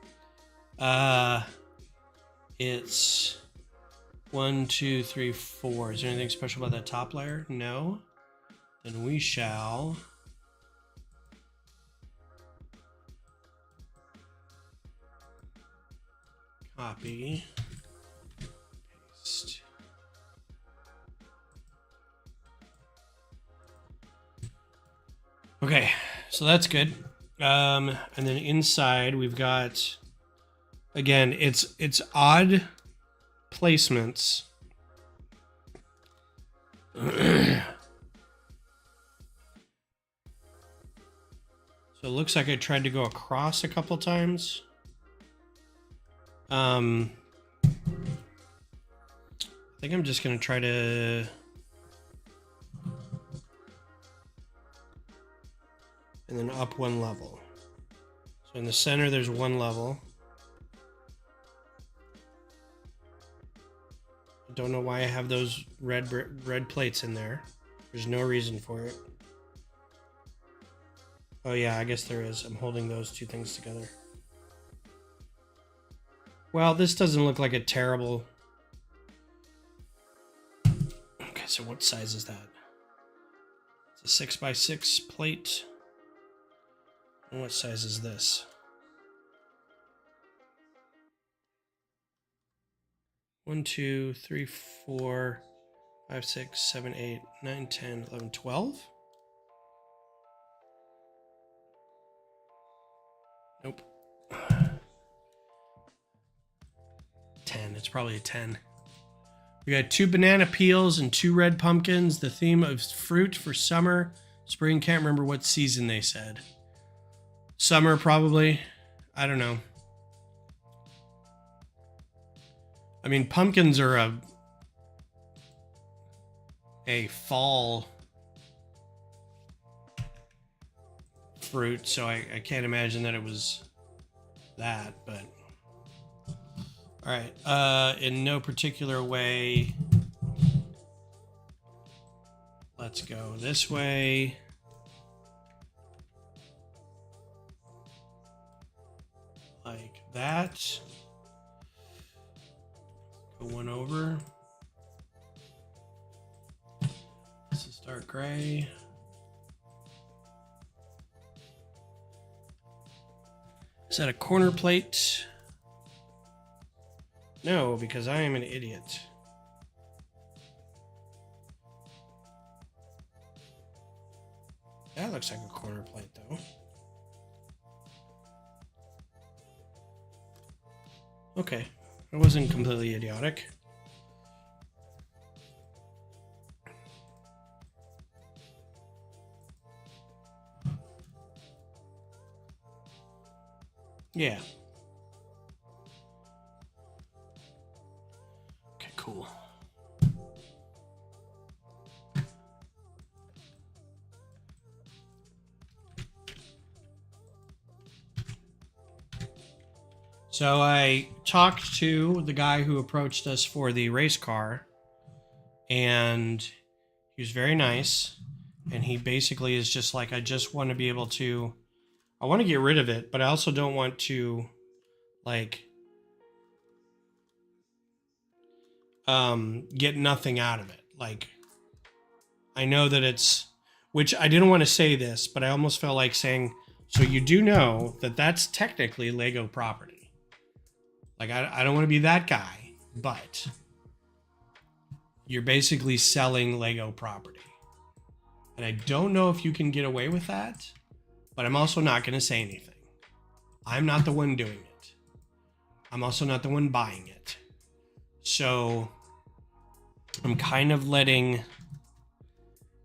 It's 1, 2, 3, 4. Is there anything special about that top layer? No. Then we shall copy, paste. Okay, so that's good. And then inside we've got, again, it's odd placements. So it looks like I tried to go across a couple times. I think I'm just going to try to... and then up one level. So in the center, there's one level. I don't know why I have those red plates in there. There's no reason for it. Oh yeah, I guess there is. I'm holding those two things together. Well, this doesn't look like a terrible... Okay, so what size is that? It's a 6x6 plate. And what size is this? One, 2, 3, 4, 5, 6, 7, 8, 9, 10, 11, 12? Nope. 10. It's probably a 10. We got 2 banana peels and 2 red pumpkins. The theme of fruit for summer. Spring, can't remember what season they said. Summer, probably. I don't know. I mean, pumpkins are a fall fruit, so I can't imagine that it was that, but... Alright, in no particular way, let's go this way. Like that. Go one over. This is dark gray. Is that a corner plate? No, because I am an idiot. That looks like a corner plate, though. Okay, it wasn't completely idiotic. Yeah. Okay, cool. So I talked to the guy who approached us for the race car, and he was very nice. And he basically is just like, I just want to be able to, I want to get rid of it, but I also don't want to, like, get nothing out of it. Like, I know that it's, which I didn't want to say this, but I almost felt like saying, so you do know that that's technically Lego property. Like, I don't want to be that guy, but you're basically selling Lego property. And I don't know if you can get away with that, but I'm also not going to say anything. I'm not the one doing it. I'm also not the one buying it. So I'm kind of letting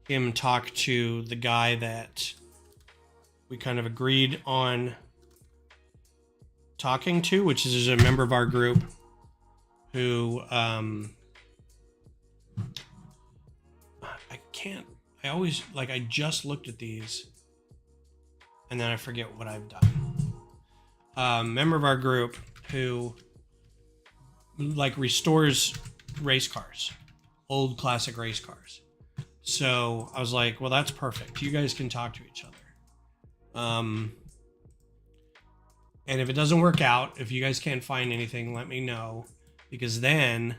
him talk to the guy that we kind of agreed on talking to, which is a member of our group who I just looked at these and then I forget what I've done. Member of our group who like restores race cars, old classic race cars. So I was like, well, that's perfect. You guys can talk to each other. And if it doesn't work out, if you guys can't find anything, let me know, because then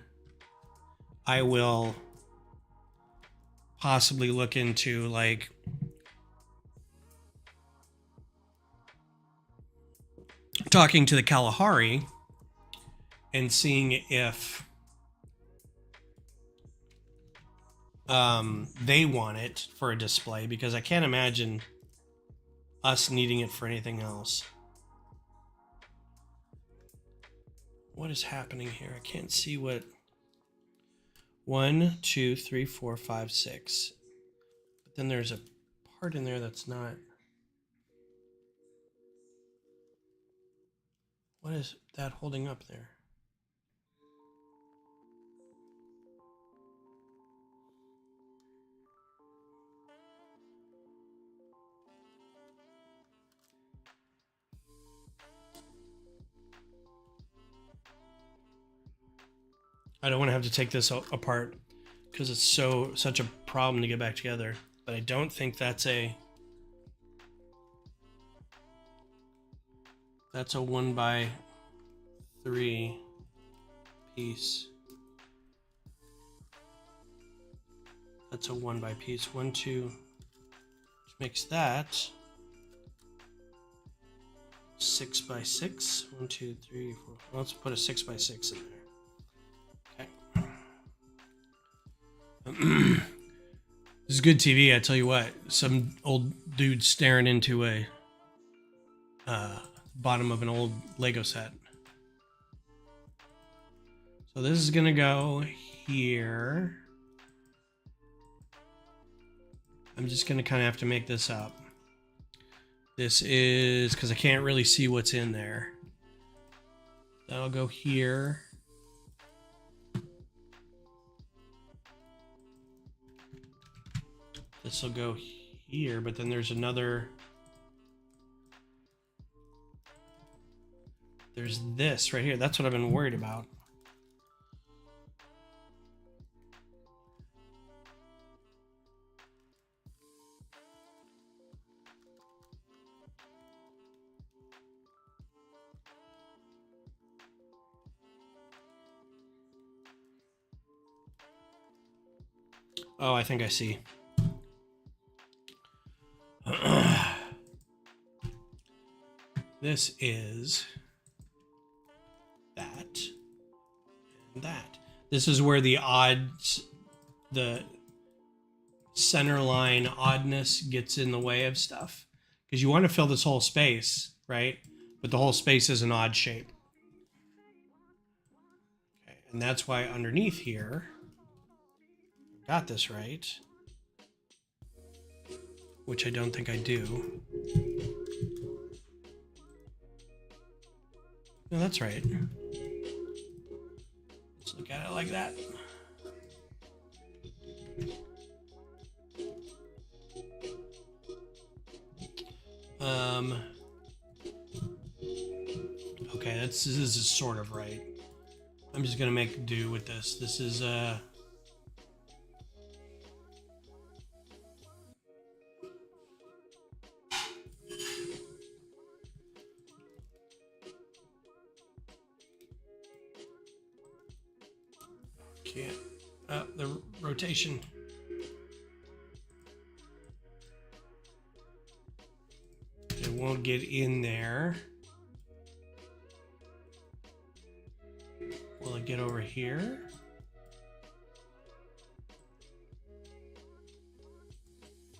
I will possibly look into like talking to the Kalahari and seeing if they want it for a display, because I can't imagine us needing it for anything else. What is happening here? I can't see what. 1, 2, 3, 4, 5, 6. But then there's a part in there that's not. What is that holding up there? I don't want to have to take this apart because it's such a problem to get back together. But I don't think that's a 1x3 piece. That's a 1 by piece. 1, 2, which makes that 6 by 6. 1, 2, 3, 4. Let's put a 6 by 6 in there. This is good TV, I tell you what. Some old dude staring into a bottom of an old Lego set. So this is gonna go here. I'm just gonna kind of have to make this up. This is because I can't really see what's in there. That'll go here. This will go here, but then there's another. There's this right here. That's what I've been worried about. Oh, I think I see. this is that and that. This is where the odds, the center line oddness gets in the way of stuff. Because you want to fill this whole space, right? But the whole space is an odd shape. Okay, and that's why underneath here, got this right. Which I don't think I do. No, that's right. Let's look at it like that. Okay, this is sort of right. I'm just gonna make do with this. This is can't the rotation. It won't get in there. Will it get over here?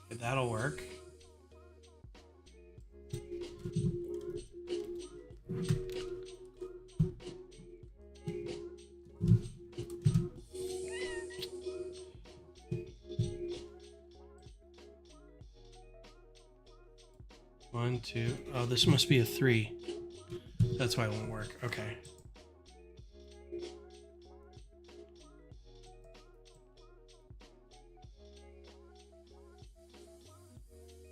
Okay, that'll work. One, two. Oh, this must be a 3. That's why it won't work. Okay.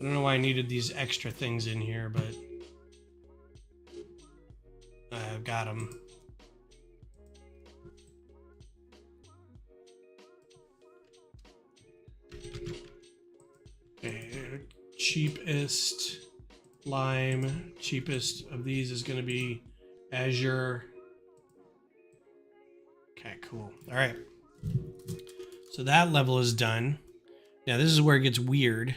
I don't know why I needed these extra things in here, but I've got them. Okay, cheapest lime, cheapest of these is going to be Azure. Okay, cool. All right. So that level is done. Now this is where it gets weird.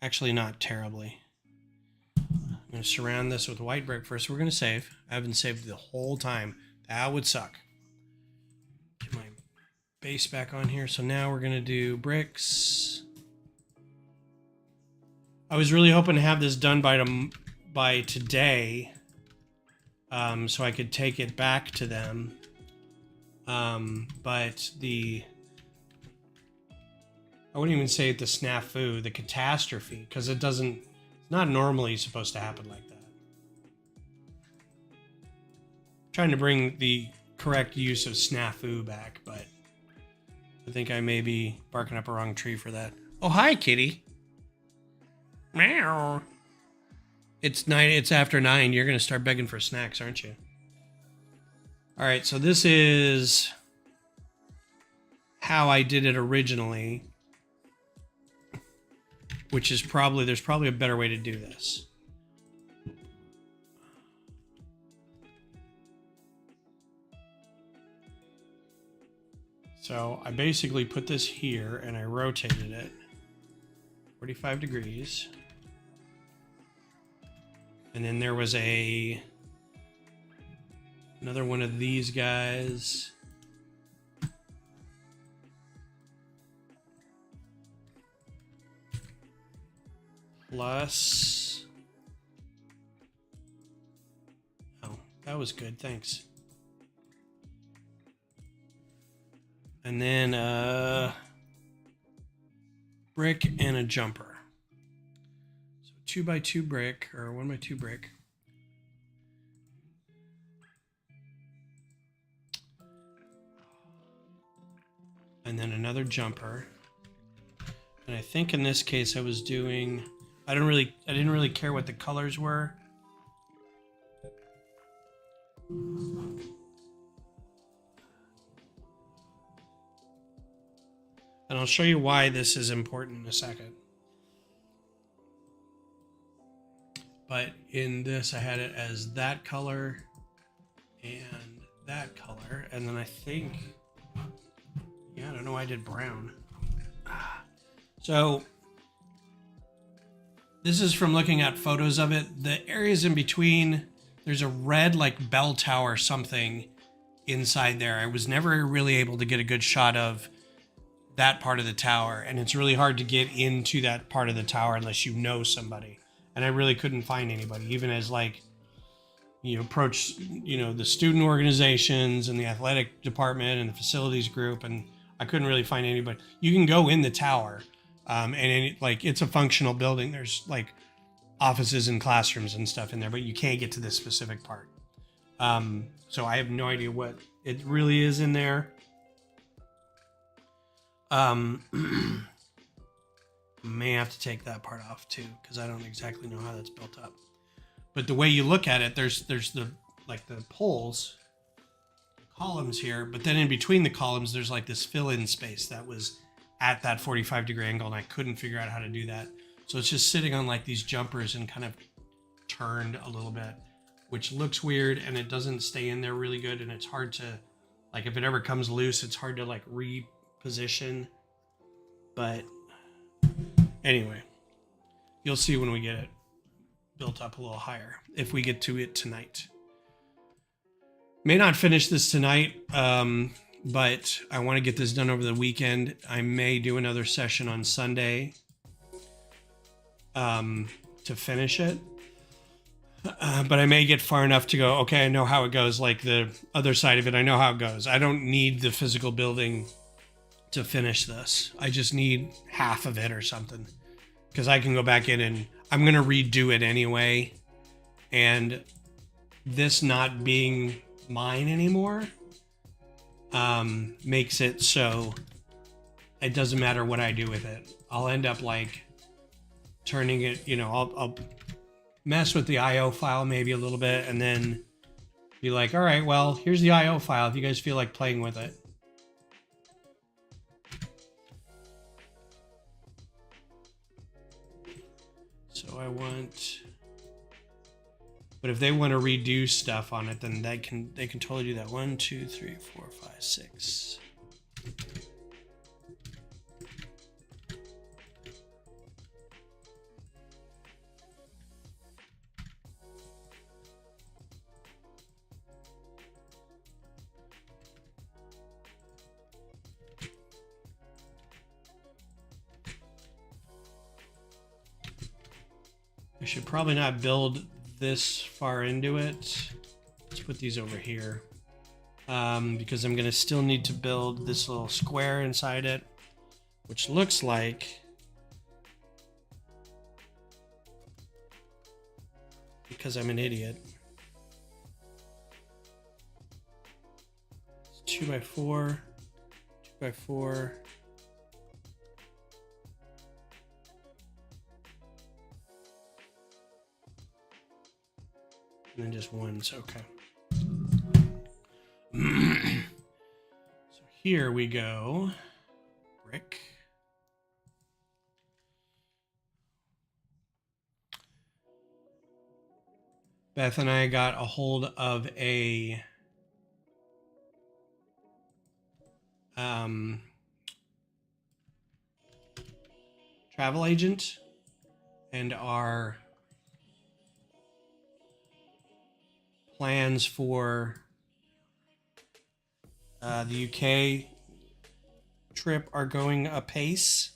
Actually, not terribly. I'm going to surround this with white brick first. We're going to save. I haven't saved the whole time. That would suck. Get my base back on here. So now we're going to do bricks. I was really hoping to have this done by today, so I could take it back to them. But I wouldn't even say the snafu, the catastrophe, because it's not normally supposed to happen like that. Trying to bring the correct use of snafu back, but I think I may be barking up a wrong tree for that. Oh, hi, kitty. Meow. It's after 9. You're going to start begging for snacks, aren't you? All right, so this is how I did it originally, which is there's probably a better way to do this. So I basically put this here and I rotated it 45 degrees. And then there was another one of these guys. Plus, oh, that was good, thanks. And then brick and a jumper. So 2x2 brick, or 1x2 brick. And then another jumper. And I think in this case I was doing, I didn't really care what the colors were. And I'll show you why this is important in a second. But in this, I had it as that color and that color. And then I think, yeah, I don't know why I did brown. So This is from looking at photos of it. The areas in between, there's a red like bell tower something inside there. I was never really able to get a good shot of that part of the tower, and it's really hard to get into that part of the tower unless you know somebody. And I really couldn't find anybody, even as like you approach, the student organizations and the athletic department and the facilities group, and I couldn't really find anybody. You can go in the tower, it's a functional building. There's like offices and classrooms and stuff in there, but you can't get to this specific part. So I have no idea what it really is in there. May have to take that part off too, because I don't exactly know how that's built up. But the way you look at it, there's the poles, columns here, but then in between the columns, there's like this fill-in space that was at that 45-degree angle, and I couldn't figure out how to do that. So it's just sitting on like these jumpers and kind of turned a little bit, which looks weird, and it doesn't stay in there really good, and it's hard to, like, if it ever comes loose, it's hard to like reposition. But anyway, you'll see when we get it built up a little higher, if we get to it tonight. May not finish this tonight, but I want to get this done over the weekend. I may do another session on Sunday to finish it. But I may get far enough to go, okay, I know how it goes. Like the other side of it, I know how it goes. I don't need the physical building to finish this. I just need half of it or something, because I can go back in and I'm going to redo it anyway. And this not being mine anymore makes it so it doesn't matter what I do with it. I'll end up like turning it, I'll mess with the IO file maybe a little bit, and then be like, all right, well, here's the IO file if you guys feel like playing with it. So I want, but if they want to redo stuff on it, then they can totally do that. 1, 2, 3, 4, 5, 6. I should probably not build this far into it. Let's put these over here, because I'm going to still need to build this little square inside it, which looks like, because I'm an idiot, it's 2x4, 2x4. And then just one, so okay. So here we go. Brick. Beth and I got a hold of a travel agent and our plans for the UK trip are going apace.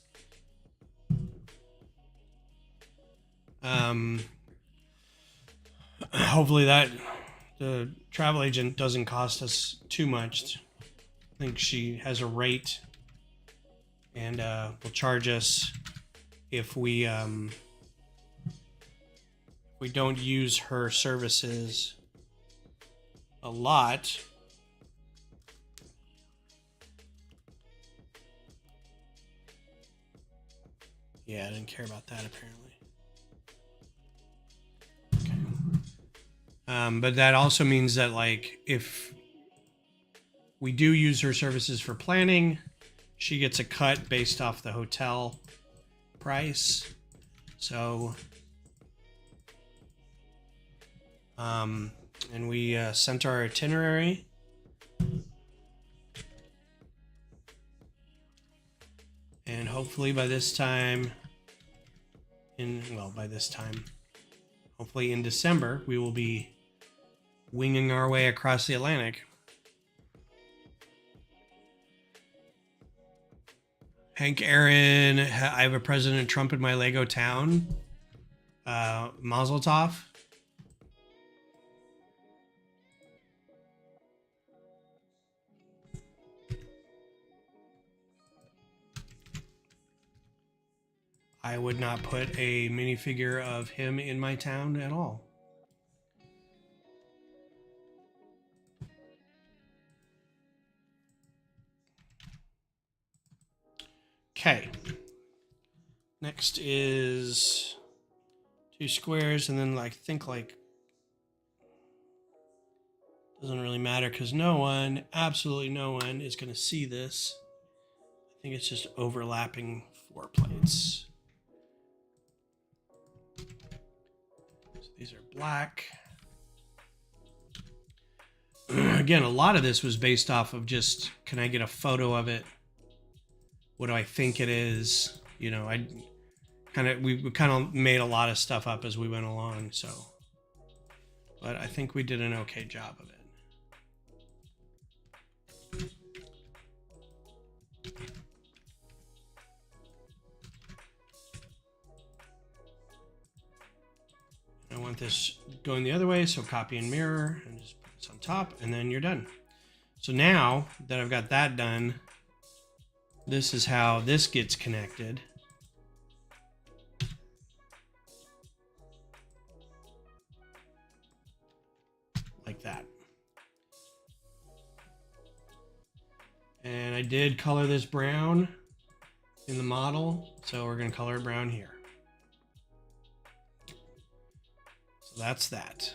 Hopefully that the travel agent doesn't cost us too much. I think she has a rate, and will charge us if we don't use her services a lot. Yeah, I didn't care about that apparently. Okay. But that also means that, like, if we do use her services for planning, she gets a cut based off the hotel price. So, and we sent our itinerary. And hopefully by this time by this time, hopefully in December, we will be winging our way across the Atlantic. Hank Aaron, I have a President Trump in my Lego town. Mazel tov. I would not put a minifigure of him in my town at all. Okay. Next is 2 squares, and then doesn't really matter because absolutely no one is going to see this. I think it's just overlapping 4 plates. So these are black. Again, a lot of this was based off of just, can I get a photo of it? What do I think it is? You know, we kind of made a lot of stuff up as we went along, so. But I think we did an okay job of it. I want this going the other way, so copy and mirror, and just put this on top, and then you're done. So now that I've got that done, this is how this gets connected. Like that. And I did color this brown in the model, so we're going to color it brown here. So that's that.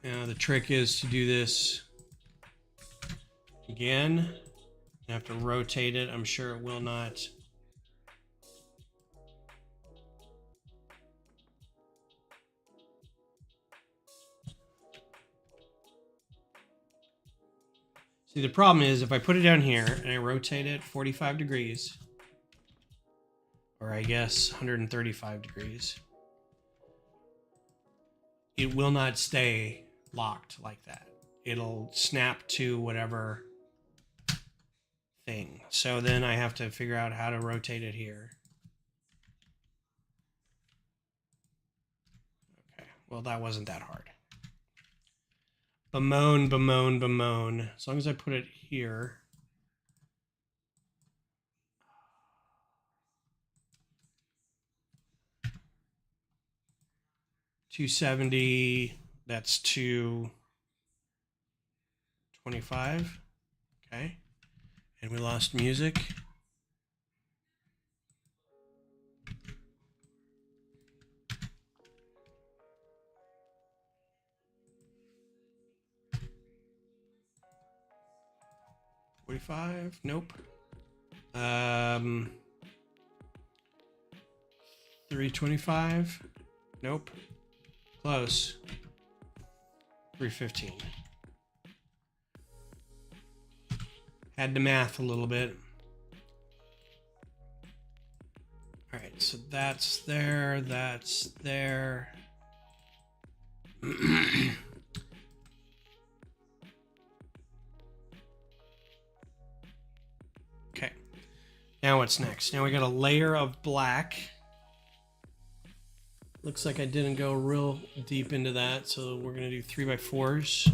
Now the trick is to do this again. You have to rotate it. I'm sure it will not. See, the problem is if I put it down here and I rotate it 45 degrees, or I guess 135 degrees, it will not stay locked like that. It'll snap to whatever thing. So then I have to figure out how to rotate it here. Okay, well, that wasn't that hard. Bemoan, bemoan, bemoan. As long as I put it here. $270, that's $225. Okay. And we lost music. $45, nope. $325, nope. Close. $315. Had to math a little bit. All right, so that's there, that's there. Okay, now what's next? Now we got a layer of black. Looks like I didn't go real deep into that, so we're gonna do 3x4s.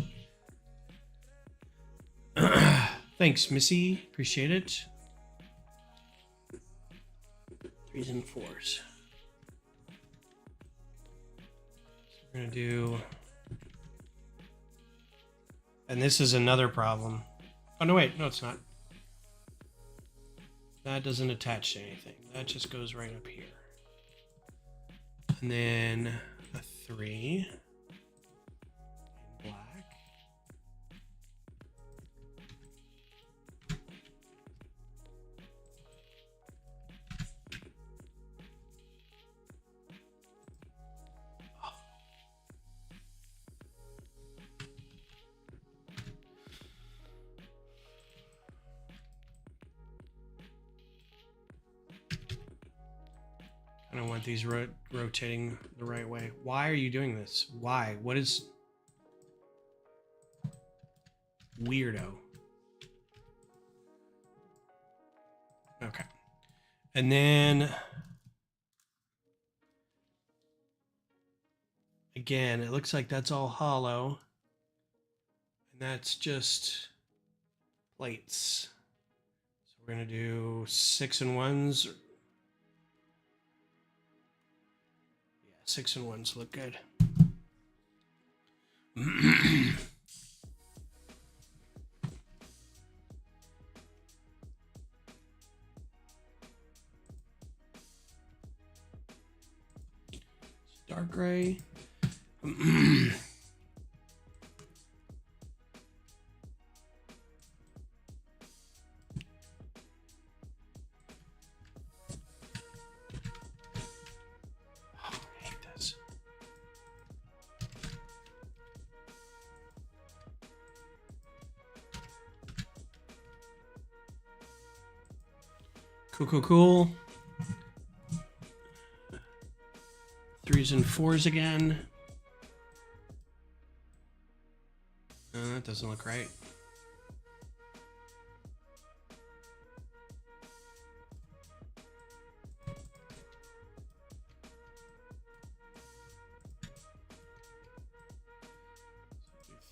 Thanks, Missy. Appreciate it. 3s and 4s. So we're gonna do, and this is another problem. Oh no, wait, no, it's not. That doesn't attach to anything. That just goes right up here. And then a 3 in black. I want these rotating the right way. Why are you doing this? Why? What is... Weirdo. Okay. And then... Again, it looks like that's all hollow. And that's just plates. So we're going to do 6 and 1s. Yeah, 6 and 1s look good. Dark gray. Cool. 3s and 4s again. That doesn't look right.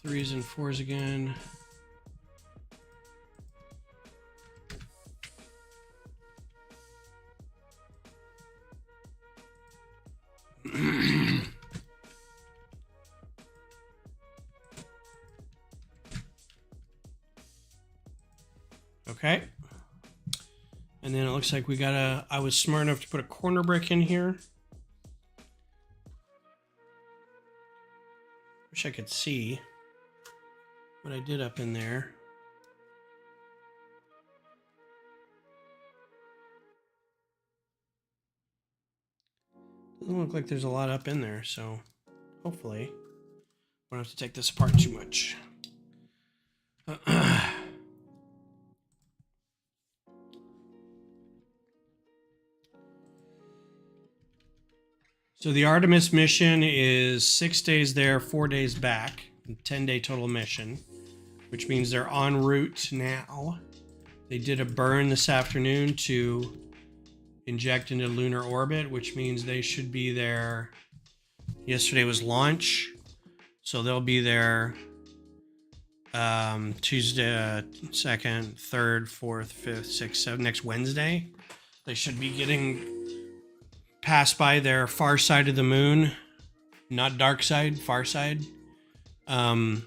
Threes and 4s again. Okay. And then it looks like we got I was smart enough to put a corner brick in here. Wish I could see what I did up in there. Doesn't look like there's a lot up in there, so hopefully I don't have to take this apart too much. So the Artemis mission is 6 days there, 4 days back, 10-day total mission, which means they're en route now. They did a burn this afternoon to inject into lunar orbit, which means they should be there. Yesterday was launch, so they'll be there Tuesday, 2nd, 3rd, 4th, 5th, 6th, 7th, next Wednesday. They should be getting pass by their far side of the moon, not dark side, far side. That'll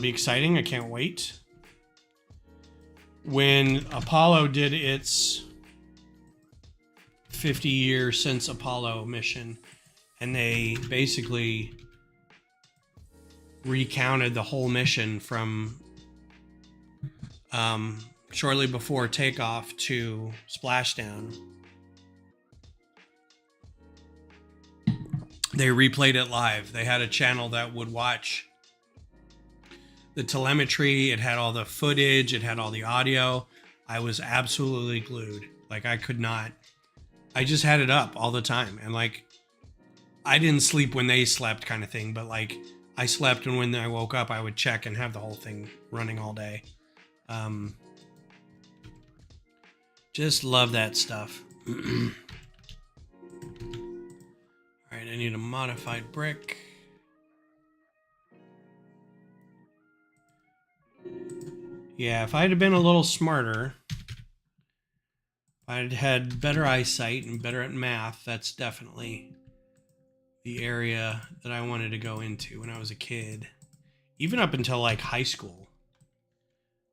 be exciting. I can't wait. When Apollo did its 50 years since Apollo mission, and they basically recounted the whole mission from shortly before takeoff to splashdown. They replayed it live. They had a channel that would watch the telemetry. It had all the footage. It had all the audio. I was absolutely glued. Like, I could not. I just had it up all the time. And like, I didn't sleep when they slept kind of thing. But like, I slept, and when I woke up, I would check and have the whole thing running all day. Just love that stuff. All right, I need a modified brick. Yeah, if I'd have been a little smarter, if I'd had better eyesight and better at math, that's definitely the area that I wanted to go into when I was a kid. Even up until like high school,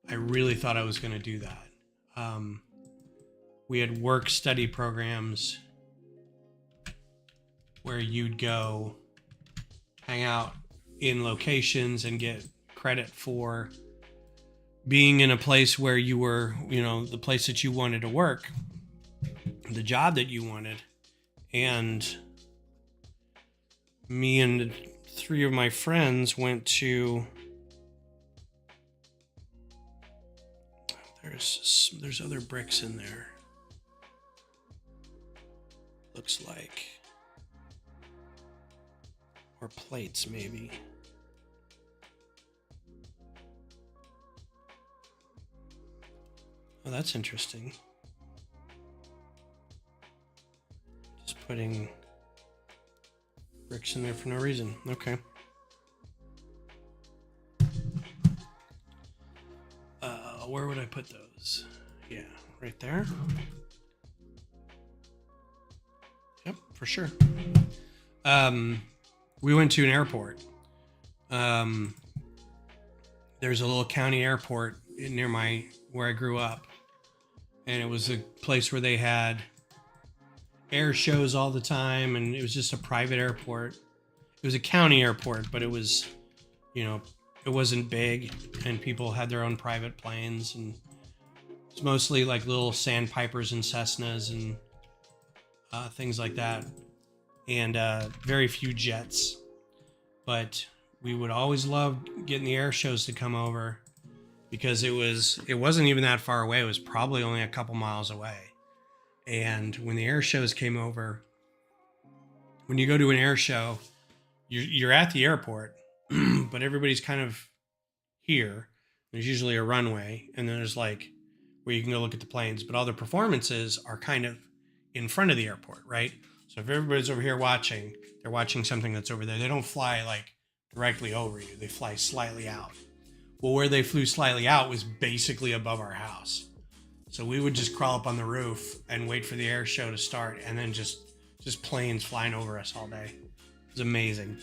I really thought I was going to do that. We had work study programs where you'd go hang out in locations and get credit for being in a place where you were, you know, the place that you wanted to work, the job that you wanted. And me and 3 of my friends went to, there's other bricks in there. looks like. Or plates, maybe. Oh, that's interesting. Just putting bricks in there for no reason. Okay. Where would I put those? Yeah, right there. Yep, for sure. We went to an airport. There's a little county airport near where I grew up, and it was a place where they had air shows all the time, and it was just a private airport. It was a county airport, but it was, it wasn't big, and people had their own private planes, and it's mostly like little sandpipers and Cessnas and things like that, and very few jets. But we would always love getting the air shows to come over because it wasn't even that far away. It was probably only a couple miles away. And when the air shows came over, when you go to an air show, you're at the airport, but everybody's kind of here. There's usually a runway, and then there's like where you can go look at the planes, but all the performances are kind of in front of the airport, right? So if everybody's over here watching, they're watching something that's over there. They don't fly like directly over you. They fly slightly out. Well, where they flew slightly out was basically above our house. So we would just crawl up on the roof and wait for the air show to start, and then just planes flying over us all day. It was amazing.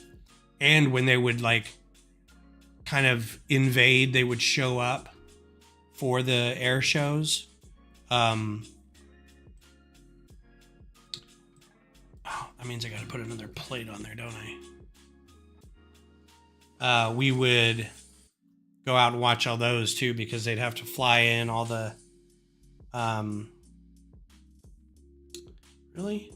And when they would like kind of invade, they would show up for the air shows. Oh, that means I got to put another plate on there, don't I? We would go out and watch all those too, because they'd have to fly in all the really?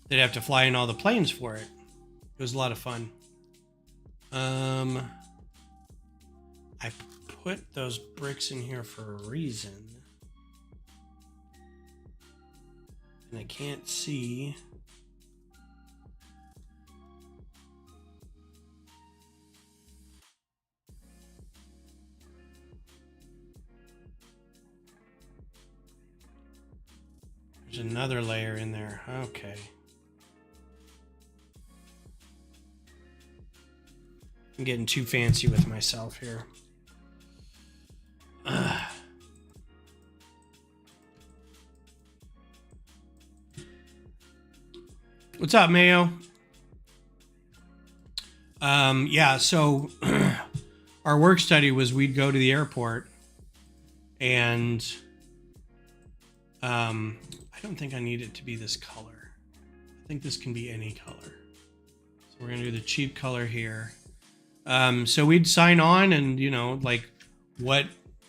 They'd have to fly in all the planes for it. It was a lot of fun. I put those bricks in here for a reason. And I can't see. There's another layer in there. Okay. I'm getting too fancy with myself here. What's up, Mayo? Yeah, so our work study was we'd go to the airport, and I don't think I need it to be this color. I think this can be any color. So we're gonna do the cheap color here. So we'd sign on, and like, what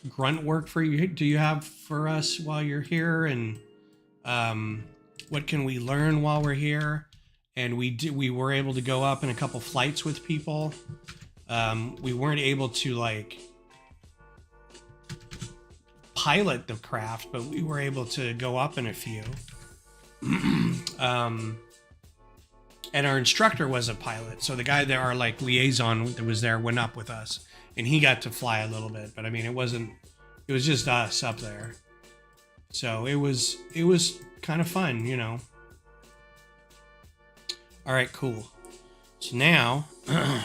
grunt work do you have for us while you're here, and what can we learn while we're here? And we were able to go up in a couple flights with people. We weren't able to like pilot the craft, but we were able to go up in a few. And our instructor was a pilot, so the guy there, our like liaison that was there, went up with us, and he got to fly a little bit. But I mean, it was just us up there, so it was kind of fun, All right, cool. So now I'm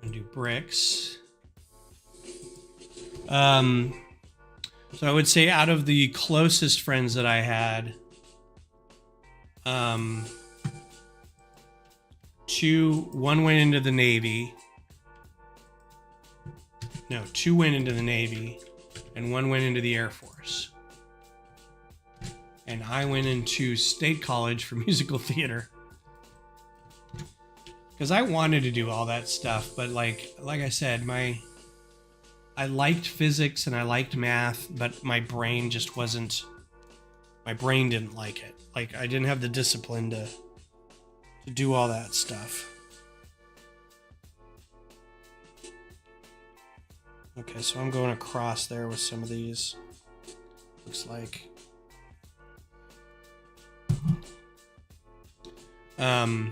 gonna do bricks. So I would say out of the closest friends that I had, one went into the Navy. No, two went into the Navy, and one went into the Air Force. And I went into State College for musical theater. Because I wanted to do all that stuff, but like I said, I liked physics and I liked math, but my brain didn't like it. Like, I didn't have the discipline to do all that stuff. Okay, so I'm going across there with some of these. Looks like But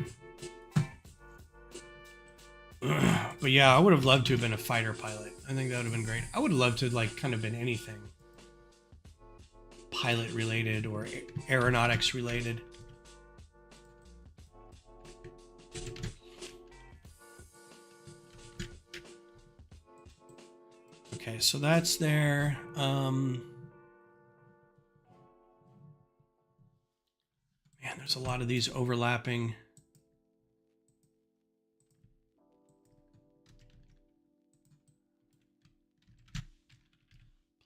yeah, I would have loved to have been a fighter pilot. I think that would have been great. I would have loved to like kind of been anything pilot related or aeronautics related. Okay, so that's there. Man, there's a lot of these overlapping.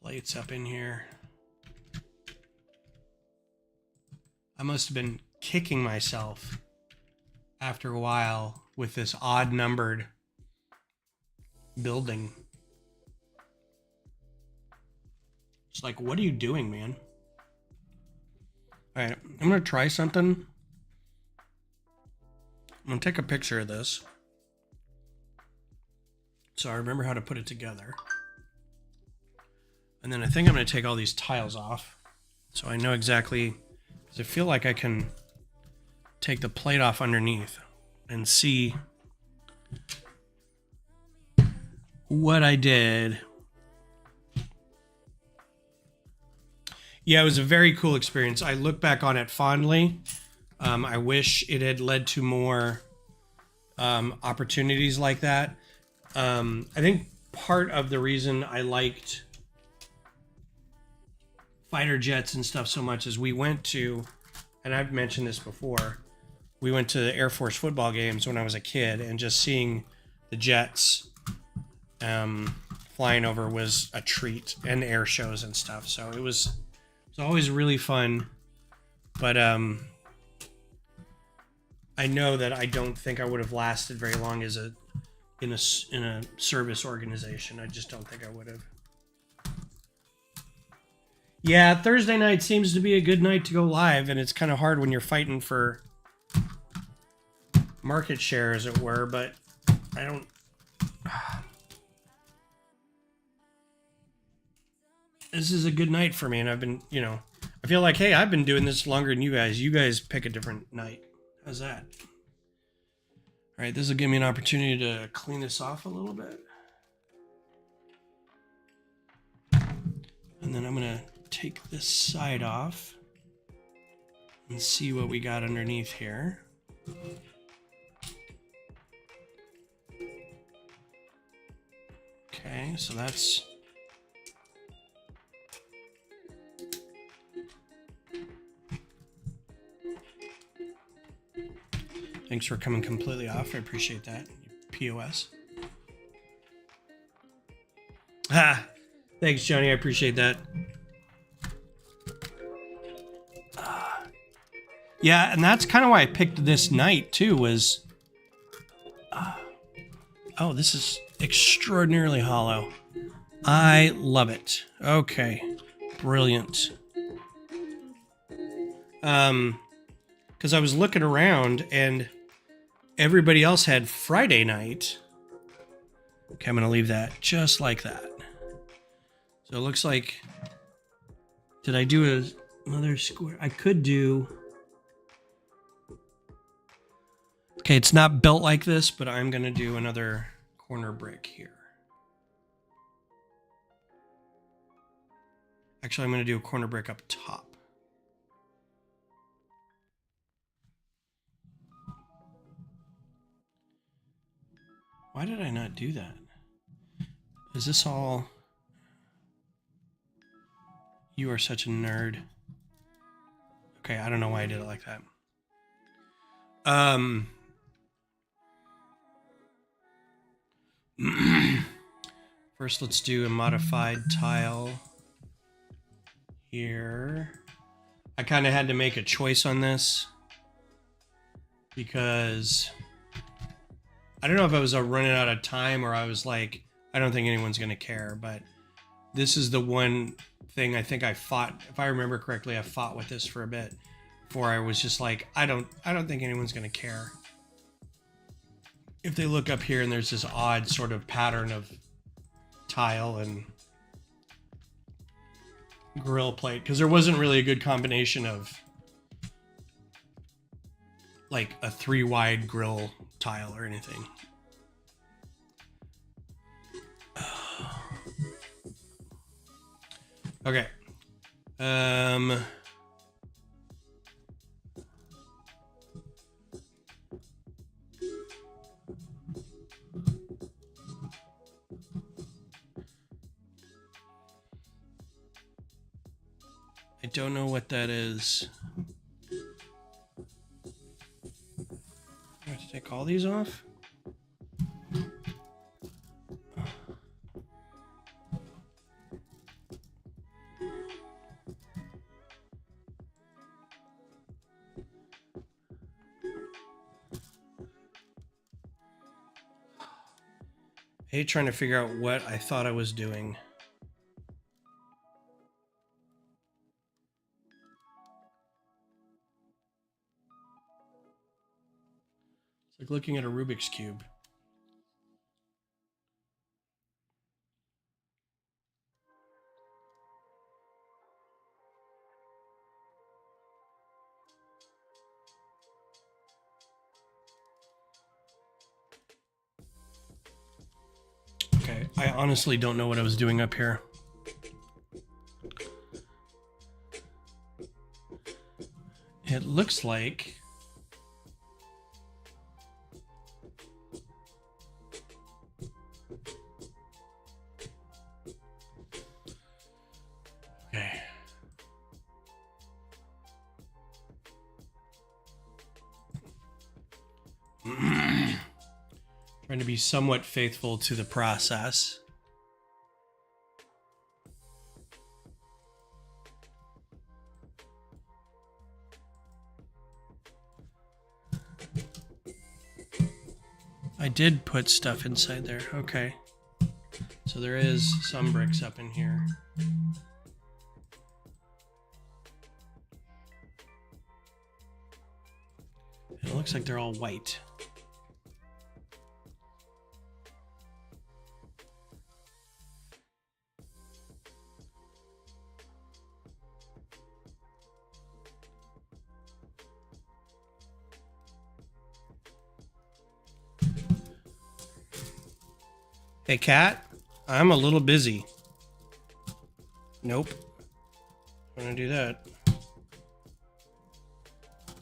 Plates up in here. I must have been kicking myself after a while with this odd numbered building. It's like, what are you doing, man? All right, I'm gonna try something. I'm gonna take a picture of this so I remember how to put it together. And then I think I'm gonna take all these tiles off so I know exactly, because I feel like I can take the plate off underneath and see what I did. Yeah, it was a very cool experience. I look back on it fondly. I wish it had led to more opportunities like that. I think part of the reason I liked fighter jets and stuff so much is we went to, and I've mentioned this before, we went to the Air Force football games when I was a kid, and just seeing the jets flying over was a treat, and air shows and stuff. So it was always really fun. But I know that I don't think I would have lasted very long as in a service organization. I just don't think I would have. Yeah, Thursday night seems to be a good night to go live, and it's kind of hard when you're fighting for market share, as it were, but I don't... This is a good night for me, and I've been, you know, I feel like, hey, I've been doing this longer than you guys. You guys pick a different night. How's that? All right, this will give me an opportunity to clean this off a little bit. And then I'm going to take this side off and see what we got underneath here. Okay, so that's... Thanks for coming completely off. I appreciate that. POS. Ah, thanks, Johnny. I appreciate that. Yeah, and that's kind of why I picked this night, too, was... oh, this is extraordinarily hollow. I love it. Okay. Brilliant. Because I was looking around, and everybody else had Friday night. Okay, I'm going to leave that just like that. So it looks like... Did I do another square? I could do... Okay, it's not built like this, but I'm going to do another corner brick here. Actually, I'm going to do a corner brick up top. Why did I not do that? Is this all... You are such a nerd. Okay, I don't know why I did it like that. First, let's do a modified tile here. I kind of had to make a choice on this because I don't know if I was running out of time or I was like, I don't think anyone's going to care, but this is the one thing I think I fought. If I remember correctly, I fought with this for a bit before I was just like, I don't think anyone's going to care. If they look up here and there's this odd sort of pattern of tile and grill plate, because there wasn't really a good combination of like a 3 wide grill tile or anything. Okay. I don't know what that is. I have to take all these off? I hate trying to figure out what I thought I was doing. It's like looking at a Rubik's Cube. Okay, I honestly don't know what I was doing up here. It looks like okay. Trying to be somewhat faithful to the process. I did put stuff inside there. Okay. So there is some bricks up in here. And it looks like they're all white. Hey, cat, I'm a little busy. Nope. I'm gonna do that.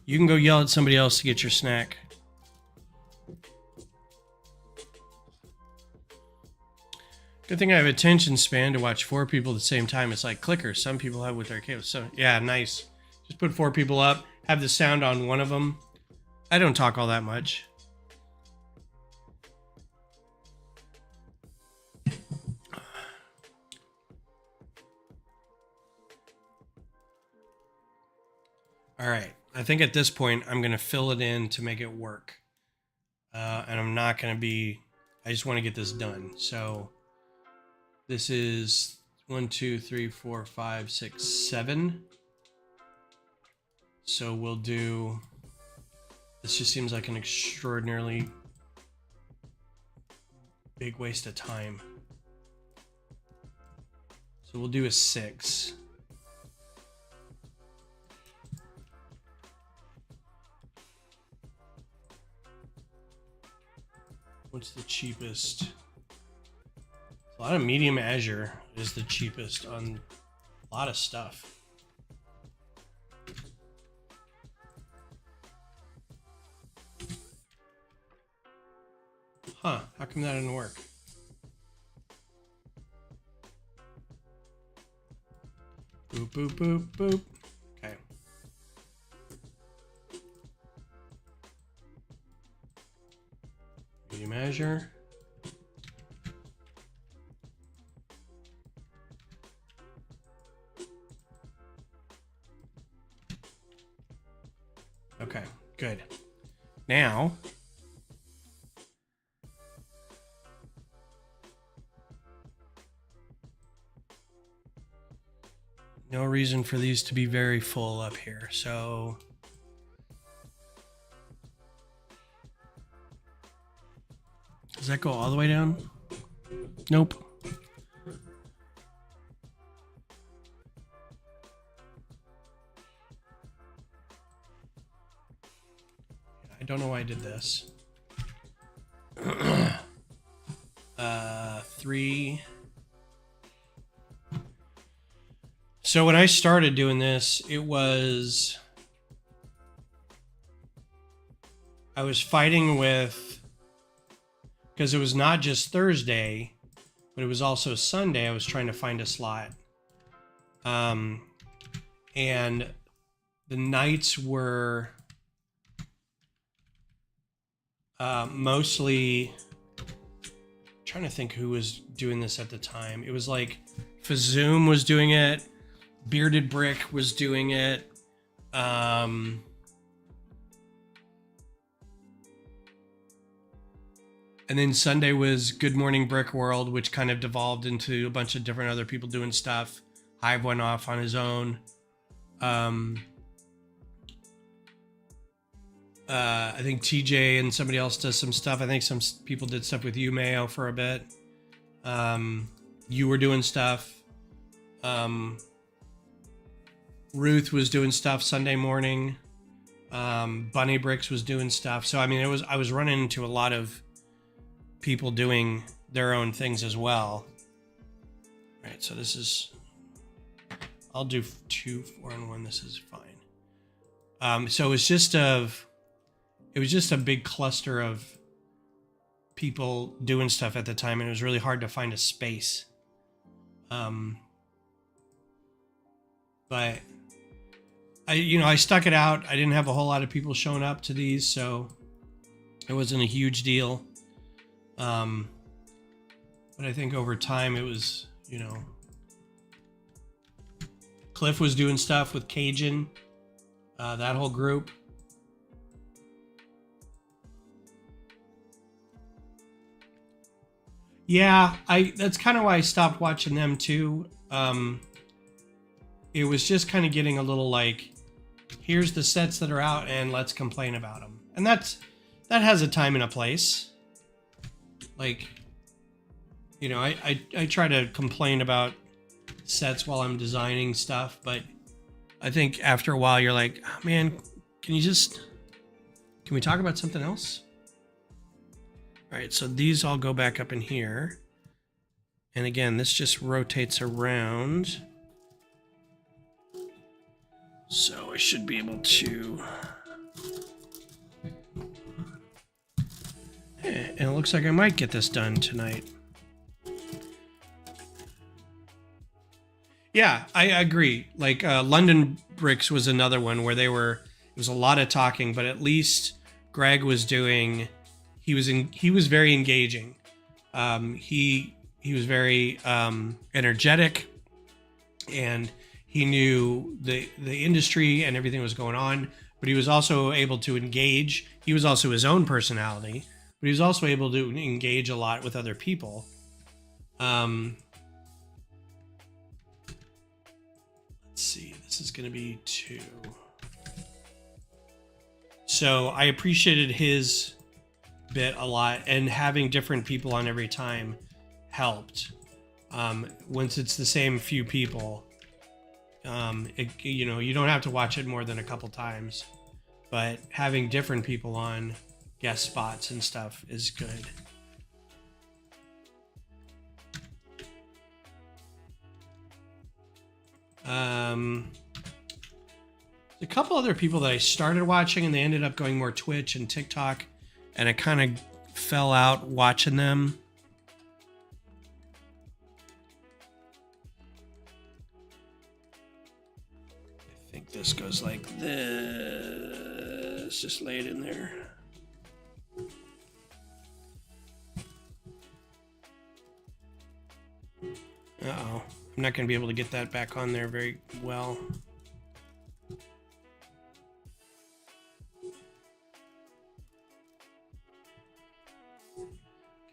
You can go yell at somebody else to get your snack. Good thing I have attention span to watch 4 people at the same time. It's like clickers. Some people have with their cables. So yeah, nice. Just put 4 people up. Have the sound on one of them. I don't talk all that much. All right, I think at this point I'm gonna fill it in to make it work. And I'm not gonna be, I just wanna get this done. So this is 1, 2, 3, 4, 5, 6, 7. So we'll do, this just seems like an extraordinarily big waste of time. So we'll do a 6. What's the cheapest? A lot of medium azure is the cheapest on a lot of stuff. Huh, how come that didn't work? Boop, boop, boop, boop. Okay. Medium azure. Okay, good. Now, no reason for these to be very full up here. So does that go all the way down? Nope. I don't know why I did this. 3. So when I started doing this, I was fighting with, because it was not just Thursday, but it was also Sunday. I was trying to find a slot. And the nights were mostly, trying to think who was doing this at the time. It was like Fazoom was doing it. Bearded Brick was doing it. And then Sunday was Good Morning Brick World, which kind of devolved into a bunch of different other people doing stuff. Hive went off on his own. I think TJ and somebody else does some stuff. I think some people did stuff with you, Mayo, for a bit. You were doing stuff. Ruth was doing stuff Sunday morning. Bunny Bricks was doing stuff. So I mean, I was running into a lot of people doing their own things as well. All right, so this is, I'll do 2, 4, and 1. This is fine. So it was just a big cluster of people doing stuff at the time, and it was really hard to find a space. But I stuck it out. I didn't have a whole lot of people showing up to these, so it wasn't a huge deal. But I think over time it was, Cliff was doing stuff with Cajun, that whole group. Yeah, that's kind of why I stopped watching them too. It was just kind of getting a little like, here's the sets that are out and let's complain about them. And that has a time and a place. Like, I try to complain about sets while I'm designing stuff, but I think after a while you're like, oh, man, can we talk about something else? All right, so these all go back up in here. And again, this just rotates around. So I should be able to... And it looks like I might get this done tonight. Yeah, I agree. Like London Bricks was another one where it was a lot of talking, but at least Greg was doing... He was very engaging. He was very energetic, and he knew the industry and everything that was going on, but he was also able to engage. He was also his own personality, but he was also able to engage a lot with other people. Let's see, this is going to be 2. So I appreciated his bit a lot, and having different people on every time helped. Once it's the same few people, you don't have to watch it more than a couple times, but having different people on guest spots and stuff is good. A couple other people that I started watching and they ended up going more Twitch and TikTok, and I kind of fell out watching them. I think this goes like this. Just lay it in there. Uh-oh. I'm not going to be able to get that back on there very well.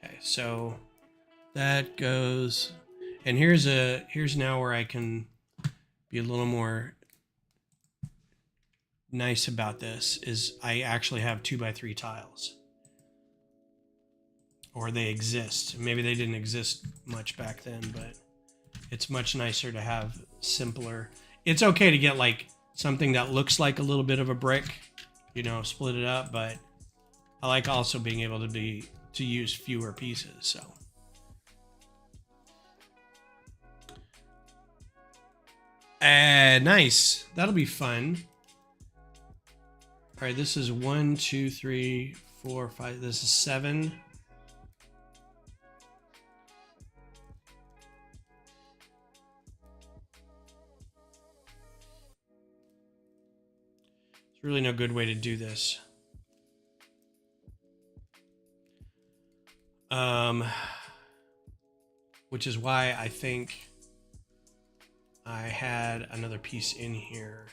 Okay, so that goes, and here's now where I can be a little more nice about this, is I actually have 2x3 tiles. Or they exist. Maybe they didn't exist much back then, but it's much nicer to have simpler. It's okay to get like something that looks like a little bit of a brick, split it up, but I like also being able to use fewer pieces. So. Nice. That'll be fun. All right, this is 1, 2, 3, 4, 5. This is 7. There's really no good way to do this. Which is why I think I had another piece in here.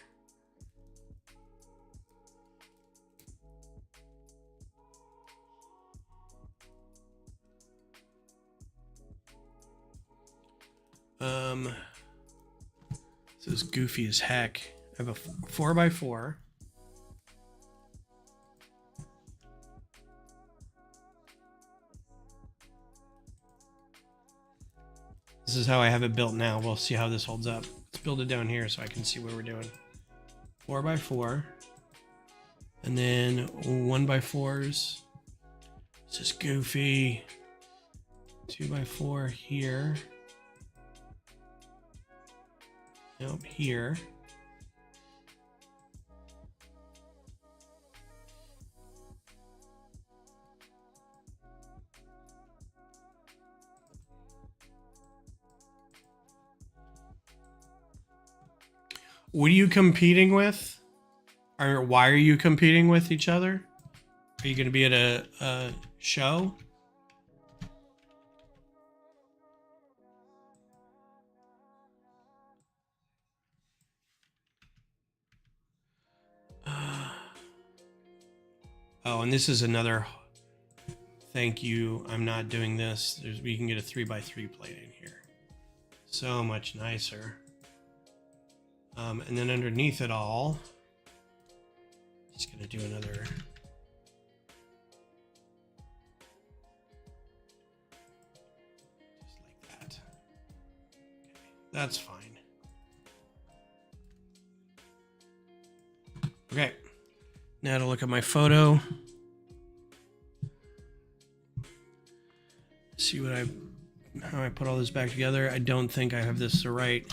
This is goofy as heck. I have a 4x4. This is how I have it built now. We'll see how this holds up. Let's build it down here so I can see what we're doing. 4x4. And then 1x4s. This is goofy. 2x4 here. Nope, here. What are you competing with? Or why are you competing with each other? Are you going to be at a show? Oh, and this is another thank you. I'm not doing this. We can get a 3x3 plate in here. So much nicer. And then underneath it all, just going to do another. Just like that. Okay, that's fine. Okay. Now to look at my photo. See what how I put all this back together. I don't think I have this right.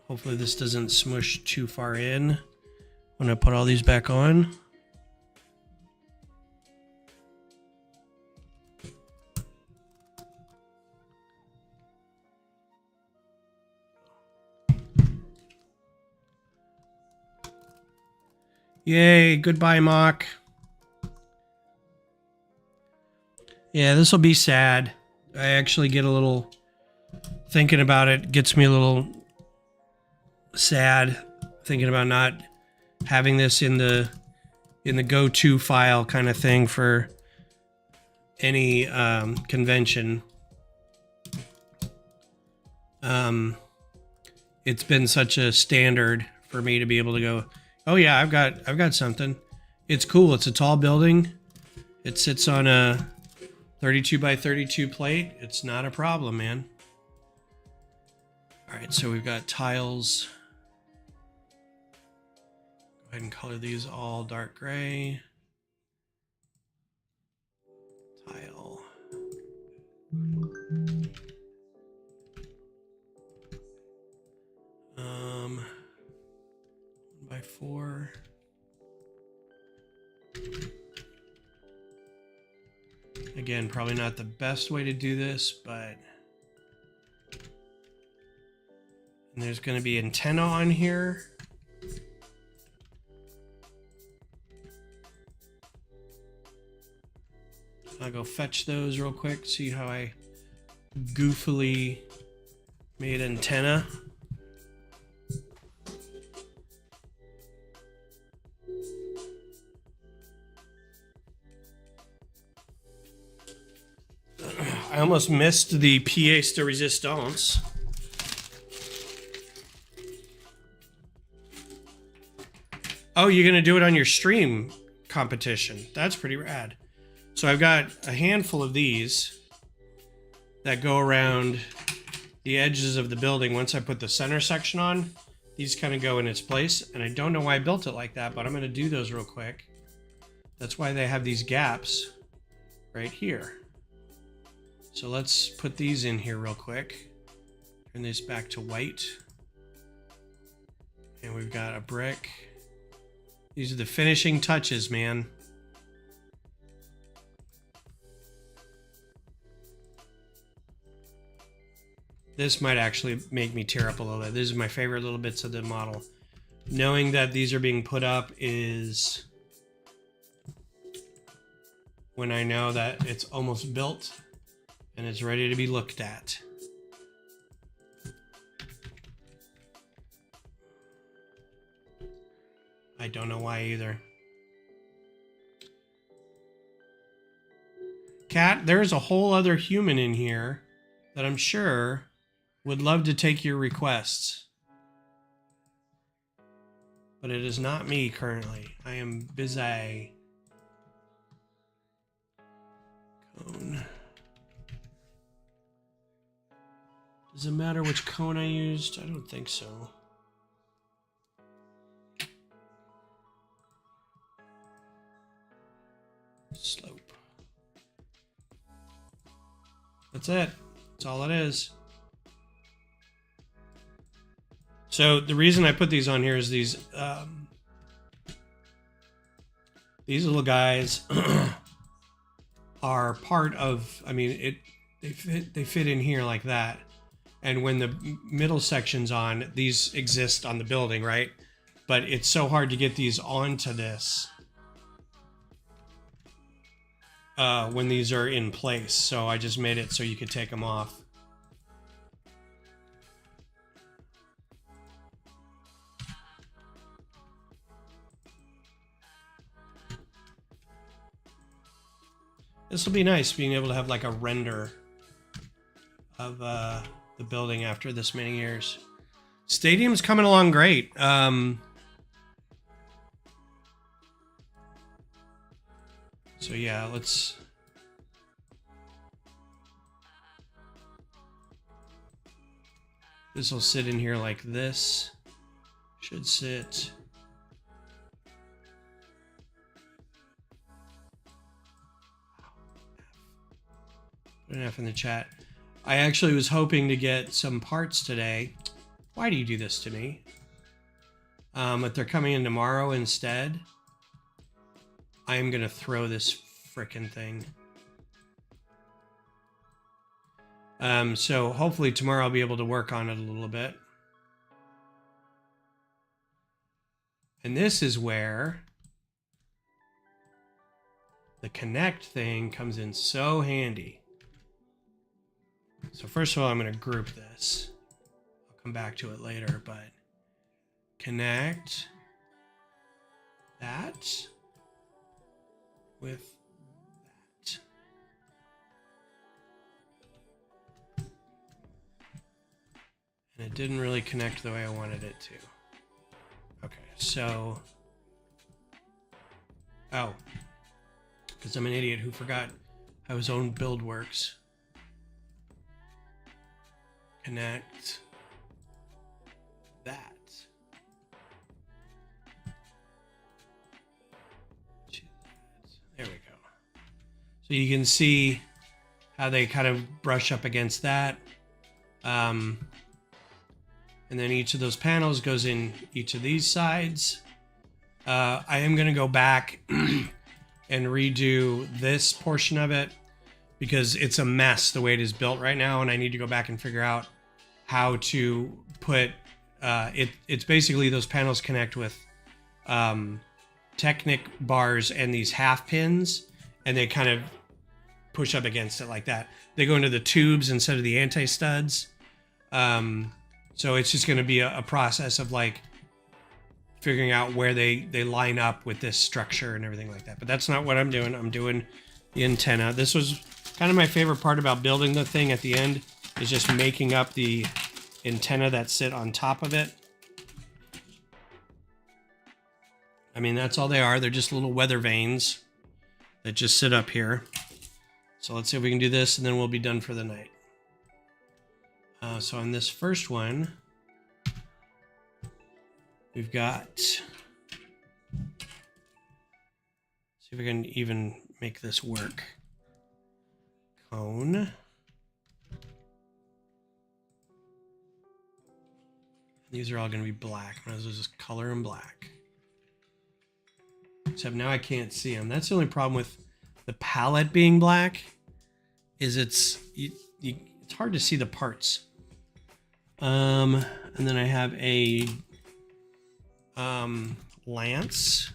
Hopefully this doesn't smush too far in when I put all these back on. Yay, goodbye, MOC. Yeah, this will be sad. I actually get a little, thinking about it gets me a little sad, thinking about not having this in the go-to file kind of thing for any convention. It's been such a standard for me to be able to go, oh yeah, I've got something. It's cool. It's a tall building. It sits on a 32x32 plate. It's not a problem, man. All right, so we've got tiles. Go ahead and color these all dark gray. Tile. 1x4. Again, probably not the best way to do this, but and there's going to be antenna on here. I'll go fetch those real quick, see how I goofily made antenna. I almost missed the pièce de résistance. Oh, you're going to do it on your stream competition. That's pretty rad. So I've got a handful of these that go around the edges of the building. Once I put the center section on, these kind of go in its place. And I don't know why I built it like that, but I'm going to do those real quick. That's why they have these gaps right here. So let's put these in here real quick. Turn this back to white. And we've got a brick. These are the finishing touches, man. This might actually make me tear up a little bit. This is my favorite little bits of the model. Knowing that these are being put up is when I know that it's almost built and it's ready to be looked at. I don't know why either. Cat, there's a whole other human in here that I'm sure would love to take your requests. But it is not me currently. I am busy. Cone. Does it matter which cone I used? I don't think so. Slope. That's it. That's all it is. So the reason I put these on here is these little guys are part of, I mean, they fit in here like that. And when the middle section's on, these exist on the building, right? But it's so hard to get these onto this when these are in place. So I just made it so you could take them off. This will be nice, being able to have like a render of the building after this many years. Stadium's coming along great. So yeah, let's... This will sit in here like this. Should sit... Put an F in the chat. I actually was hoping to get some parts today. Why do you do this to me? But they're coming in tomorrow instead. I am going to throw this frickin' thing. So hopefully tomorrow I'll be able to work on it a little bit. And this is where the connect thing comes in so handy. So first of all, I'm going to group this. I'll come back to it later, but connect that with that. And it didn't really connect the way I wanted it to. Okay, so... Oh. Because I'm an idiot who forgot how his own build works. Connect that. There we go. So you can see how they kind of brush up against that. And then each of those panels goes in each of these sides. I am going to go back and redo this portion of it because it's a mess the way it is built right now, and I need to go back and figure out how to put it's basically those panels connect with Technic bars and these half pins, and they kind of push up against it like that. They go into the tubes instead of the anti-studs. So it's just going to be a process of like figuring out where they line up with this structure and everything like that. But that's not what I'm doing. I'm doing the antenna. This was kind of my favorite part about building the thing at the end, is just making up the antenna that sit on top of it. I mean, that's all they are. They're just little weather vanes that just sit up here. So let's see if we can do this, and then we'll be done for the night. So on this first one, We've got, see if I can even make this work. Cone. These are all going to be black. Might as well just color them black. Except now I can't see them. That's the only problem with the palette being black, is it's hard to see the parts. And then I have a lance.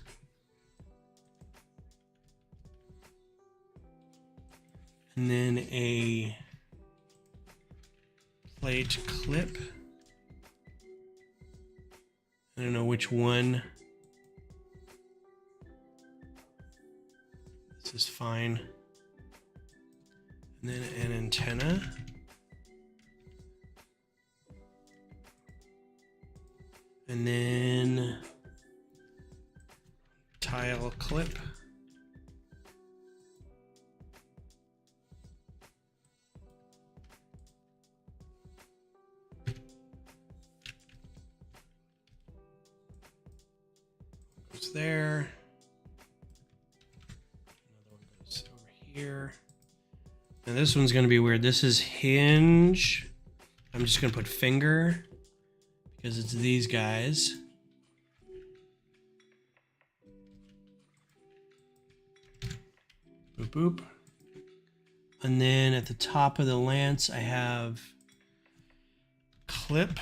And then a plate clip. I don't know which one. This is fine. And then an antenna. And then tile clip. Goes there. Another one goes over here. Now this one's going to be weird. This is hinge. I'm just going to put finger because it's these guys. Boop, boop. And then at the top of the lance, I have clip,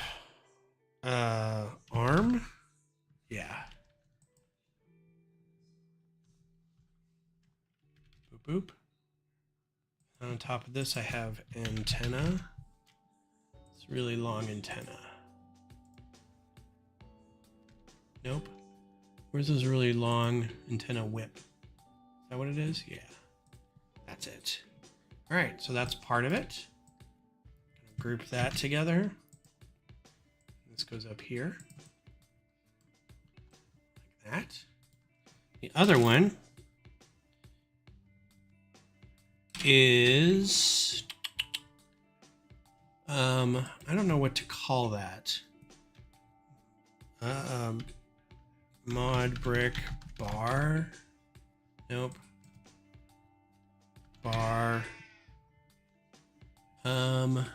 arm. Yeah. Boop, boop. On top of this, I have antenna. It's a really long antenna. Nope. Where's this really long antenna whip? Is that what it is? Yeah. That's it. All right, so that's part of it. Group that together. This goes up here. Like that. The other one is I don't know what to call that. Mod brick bar. Nope. Bar. I'm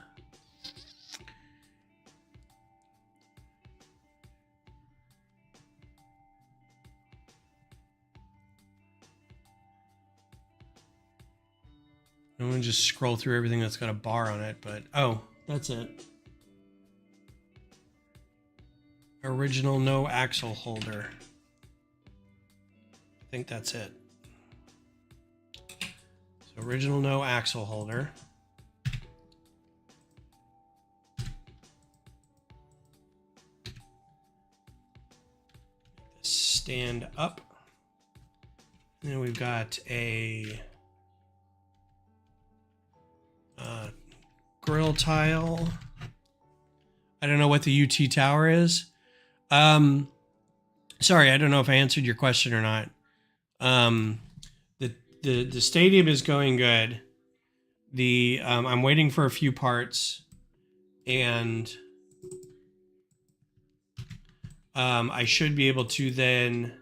gonna just scroll through everything that's got a bar on it, but oh, that's it. Original no axle holder. I think that's it. So original no axle holder. Stand up. And then we've got a grill tile. I don't know what the UT tower is. Sorry, I don't know if I answered your question or not. The stadium is going good. I'm waiting for a few parts, and I should be able to then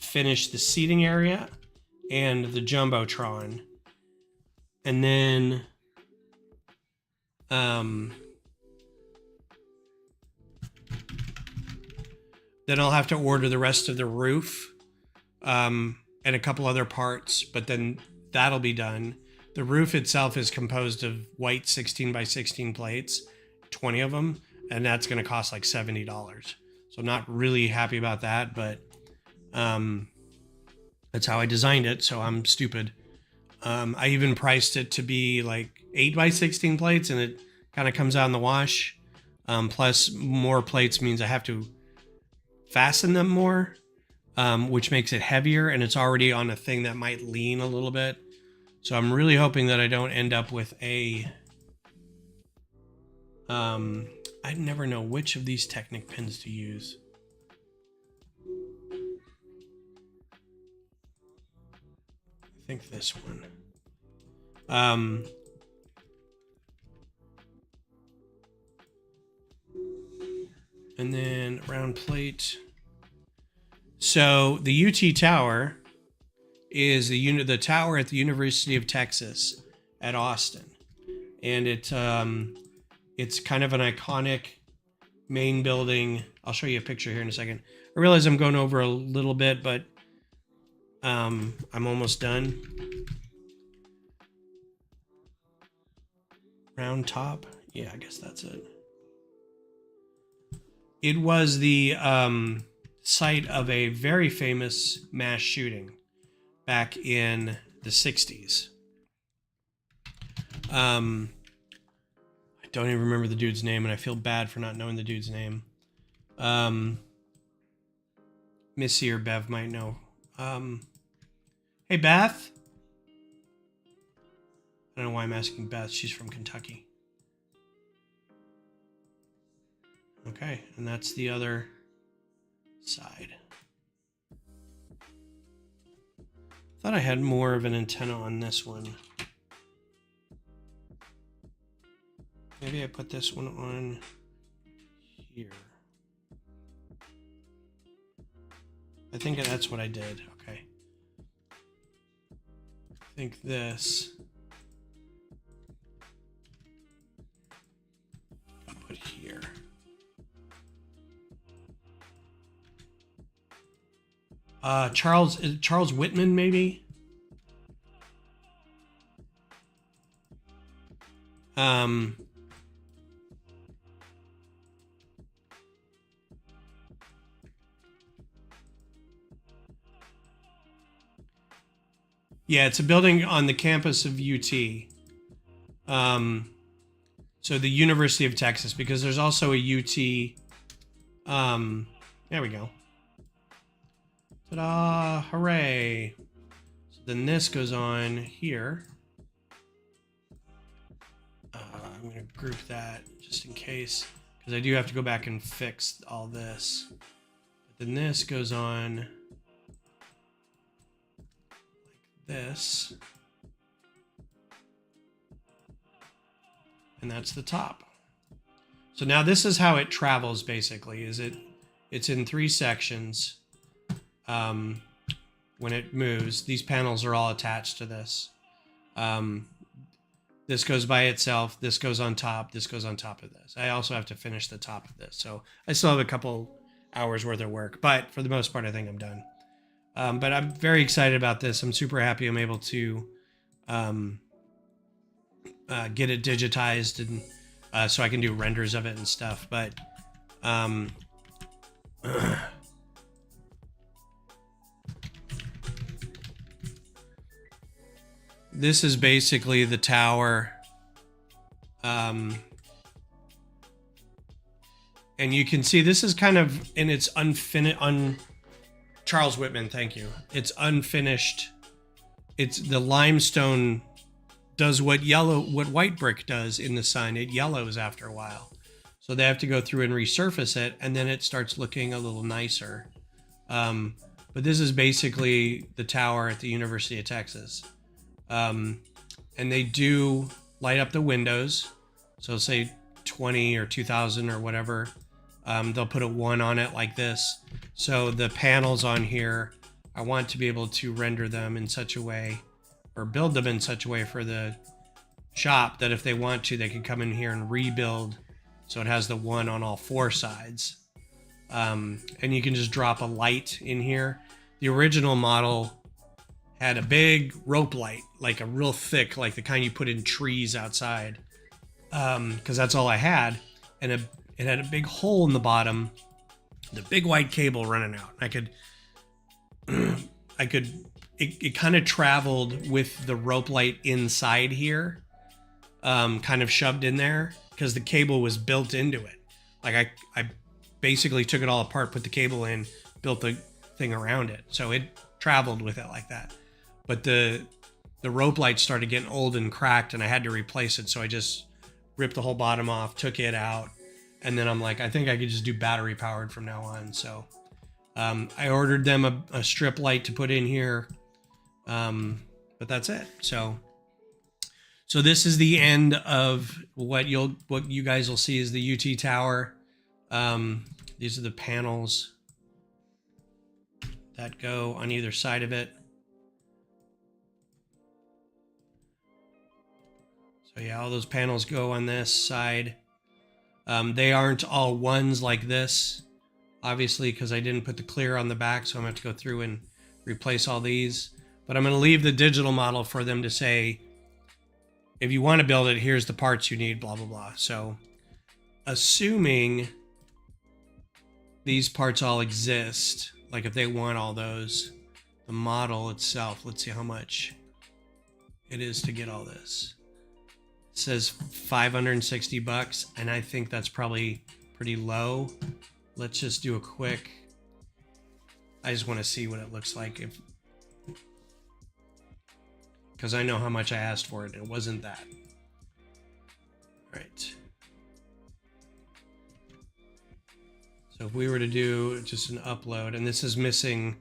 finish the seating area and the jumbotron, and then then I'll have to order the rest of the roof and a couple other parts, but then that'll be done. The roof itself is composed of white 16 by 16 plates, 20 of them, and that's going to cost like $70. So I'm not really happy about that, but that's how I designed it, so I'm stupid. I even priced it to be like 8 by 16 plates, and it kind of comes out in the wash. Plus, more plates means I have to fasten them more, which makes it heavier, and it's already on a thing that might lean a little bit. So I'm really hoping that I don't end up with a... I never know which of these Technic pins to use. I think this one. And then round plate. So the UT Tower is the tower at the University of Texas at Austin, and it's kind of an iconic main building. I'll show you a picture here in a second. I realize I'm going over a little bit, but I'm almost done. Round top. Yeah, I guess that's it. It was the site of a very famous mass shooting back in the 60s. I don't even remember the dude's name, and I feel bad for not knowing the dude's name. Missy or Bev might know. Hey, Beth. I don't know why I'm asking Beth. She's from Kentucky. Okay, and that's the other side. Thought I had more of an antenna on this one. Maybe I put this one on here. I think that's what I did. Okay. I think this. I'll put here. Charles Whitman, maybe. Yeah, it's a building on the campus of UT. So the University of Texas, because there's also a UT. There we go. Ta-da! Hooray! So then this goes on here. I'm going to group that just in case, because I do have to go back and fix all this. But then this goes on like this. And that's the top. So now this is how it travels basically, it's in 3 sections. When it moves, these panels are all attached to this. This goes by itself, this goes on top, this goes on top of this. I also have to finish the top of this, so I still have a couple hours worth of work, but for the most part I think I'm done. But I'm very excited about this. I'm super happy I'm able to get it digitized, and so I can do renders of it and stuff. But this is basically the tower. And you can see this is kind of in its unfinished, Charles Whitman, thank you. It's unfinished. It's the limestone does what white brick does in the sun. It yellows after a while. So they have to go through and resurface it, and then it starts looking a little nicer. But this is basically the tower at the University of Texas. And they do light up the windows. So say 20 or 2000 or whatever. They'll put a 1 on it like this. So the panels on here, I want to be able to render them in such a way, or build them in such a way for the shop that if they want to, they can come in here and rebuild. So it has the 1 on all 4 sides. And you can just drop a light in here. The original model had a big rope light, like a real thick, like the kind you put in trees outside. Because that's all I had. And it had a big hole in the bottom, the big white cable running out. It kind of traveled with the rope light inside here, kind of shoved in there because the cable was built into it. Like I basically took it all apart, put the cable in, built the thing around it. So it traveled with it like that. But the rope light started getting old and cracked, and I had to replace it. So I just ripped the whole bottom off, took it out. And then I'm like, I think I could just do battery powered from now on. So I ordered them a strip light to put in here. But that's it. So this is the end of what you guys will see is the UT Tower. These are the panels that go on either side of it. So yeah, all those panels go on this side. They aren't all ones like this, obviously, because I didn't put the clear on the back, so I'm going to have to go through and replace all these. But I'm going to leave the digital model for them to say, if you want to build it, here's the parts you need, blah, blah, blah. So assuming these parts all exist, like if they want all those, the model itself, let's see how much it is to get all this. It says 560 bucks, and I think that's probably pretty low. Let's just do a quick, I just want to see what it looks like, if, because I know how much I asked for it. It wasn't that. All right. So if we were to do just an upload, and this is missing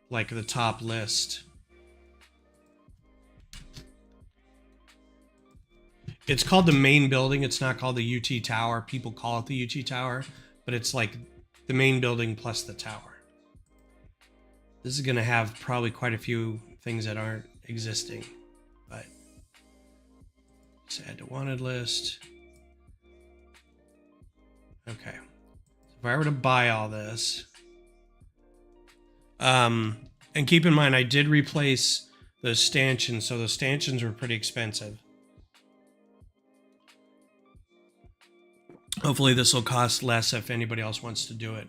like the top list. It's called the main building. It's not called the UT Tower. People call it the UT Tower, but it's like the main building plus the tower. This is going to have probably quite a few things that aren't existing, but let's add to wanted list. Okay. So if I were to buy all this, and keep in mind, I did replace those stanchions. So those stanchions were pretty expensive. Hopefully this will cost less if anybody else wants to do it.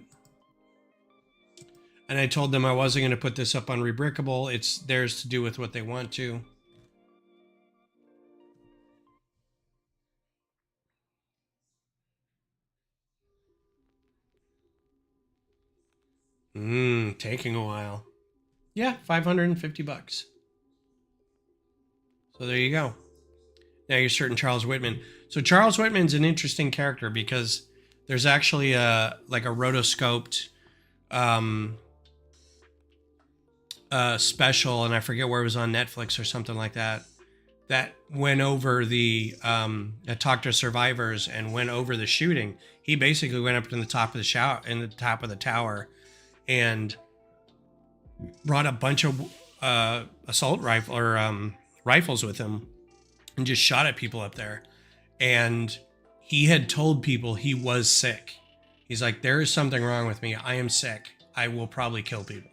And I told them I wasn't going to put this up on Rebrickable. It's theirs to do with what they want to. Taking a while. Yeah, 550 bucks. So there you go. Now you're certain Charles Whitman. So Charles Whitman's an interesting character because there's actually like a rotoscoped special, and I forget where it was, on Netflix or something like that, that went over the that talked to survivors and went over the shooting. He basically went up to the top of the tower and brought a bunch of assault rifle or rifles with him and just shot at people up there. And he had told people he was sick. He's like, there is something wrong with me. I am sick. I will probably kill people.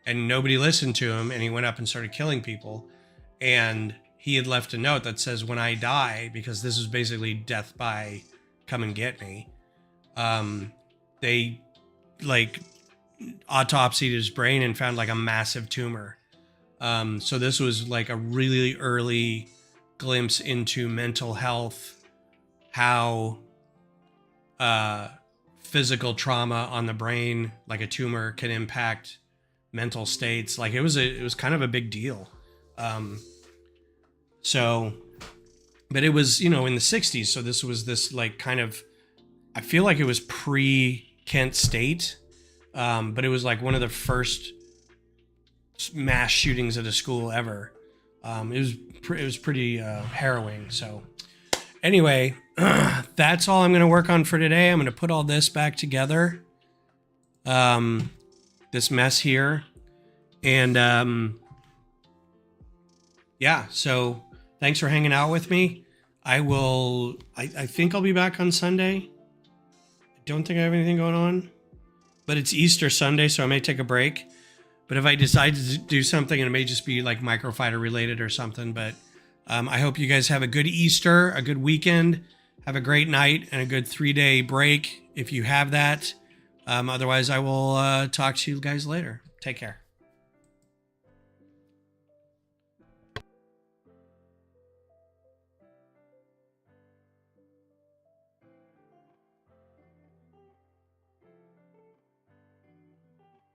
And nobody listened to him, and he went up and started killing people. And he had left a note that says, when I die, because this is basically death by come and get me, they like autopsied his brain and found like a massive tumor. So this was like a really early glimpse into mental health, how physical trauma on the brain, like a tumor, can impact mental states. Like it was kind of a big deal. So, but it was, you know, in the 60s. So this was this like kind of, I feel like it was pre-Kent State, but it was like one of the first mass shootings at a school ever. It was pretty harrowing. So anyway, that's all I'm going to work on for today. I'm going to put all this back together, this mess here, and yeah. So thanks for hanging out with me. I think I'll be back on Sunday. I don't think I have anything going on, but it's Easter Sunday, so I may take a break. But if I decide to do something, it may just be like Microfighter related or something. But I hope you guys have a good Easter, a good weekend, have a great night, and a good 3-day break if you have that. Otherwise, I will talk to you guys later. Take care.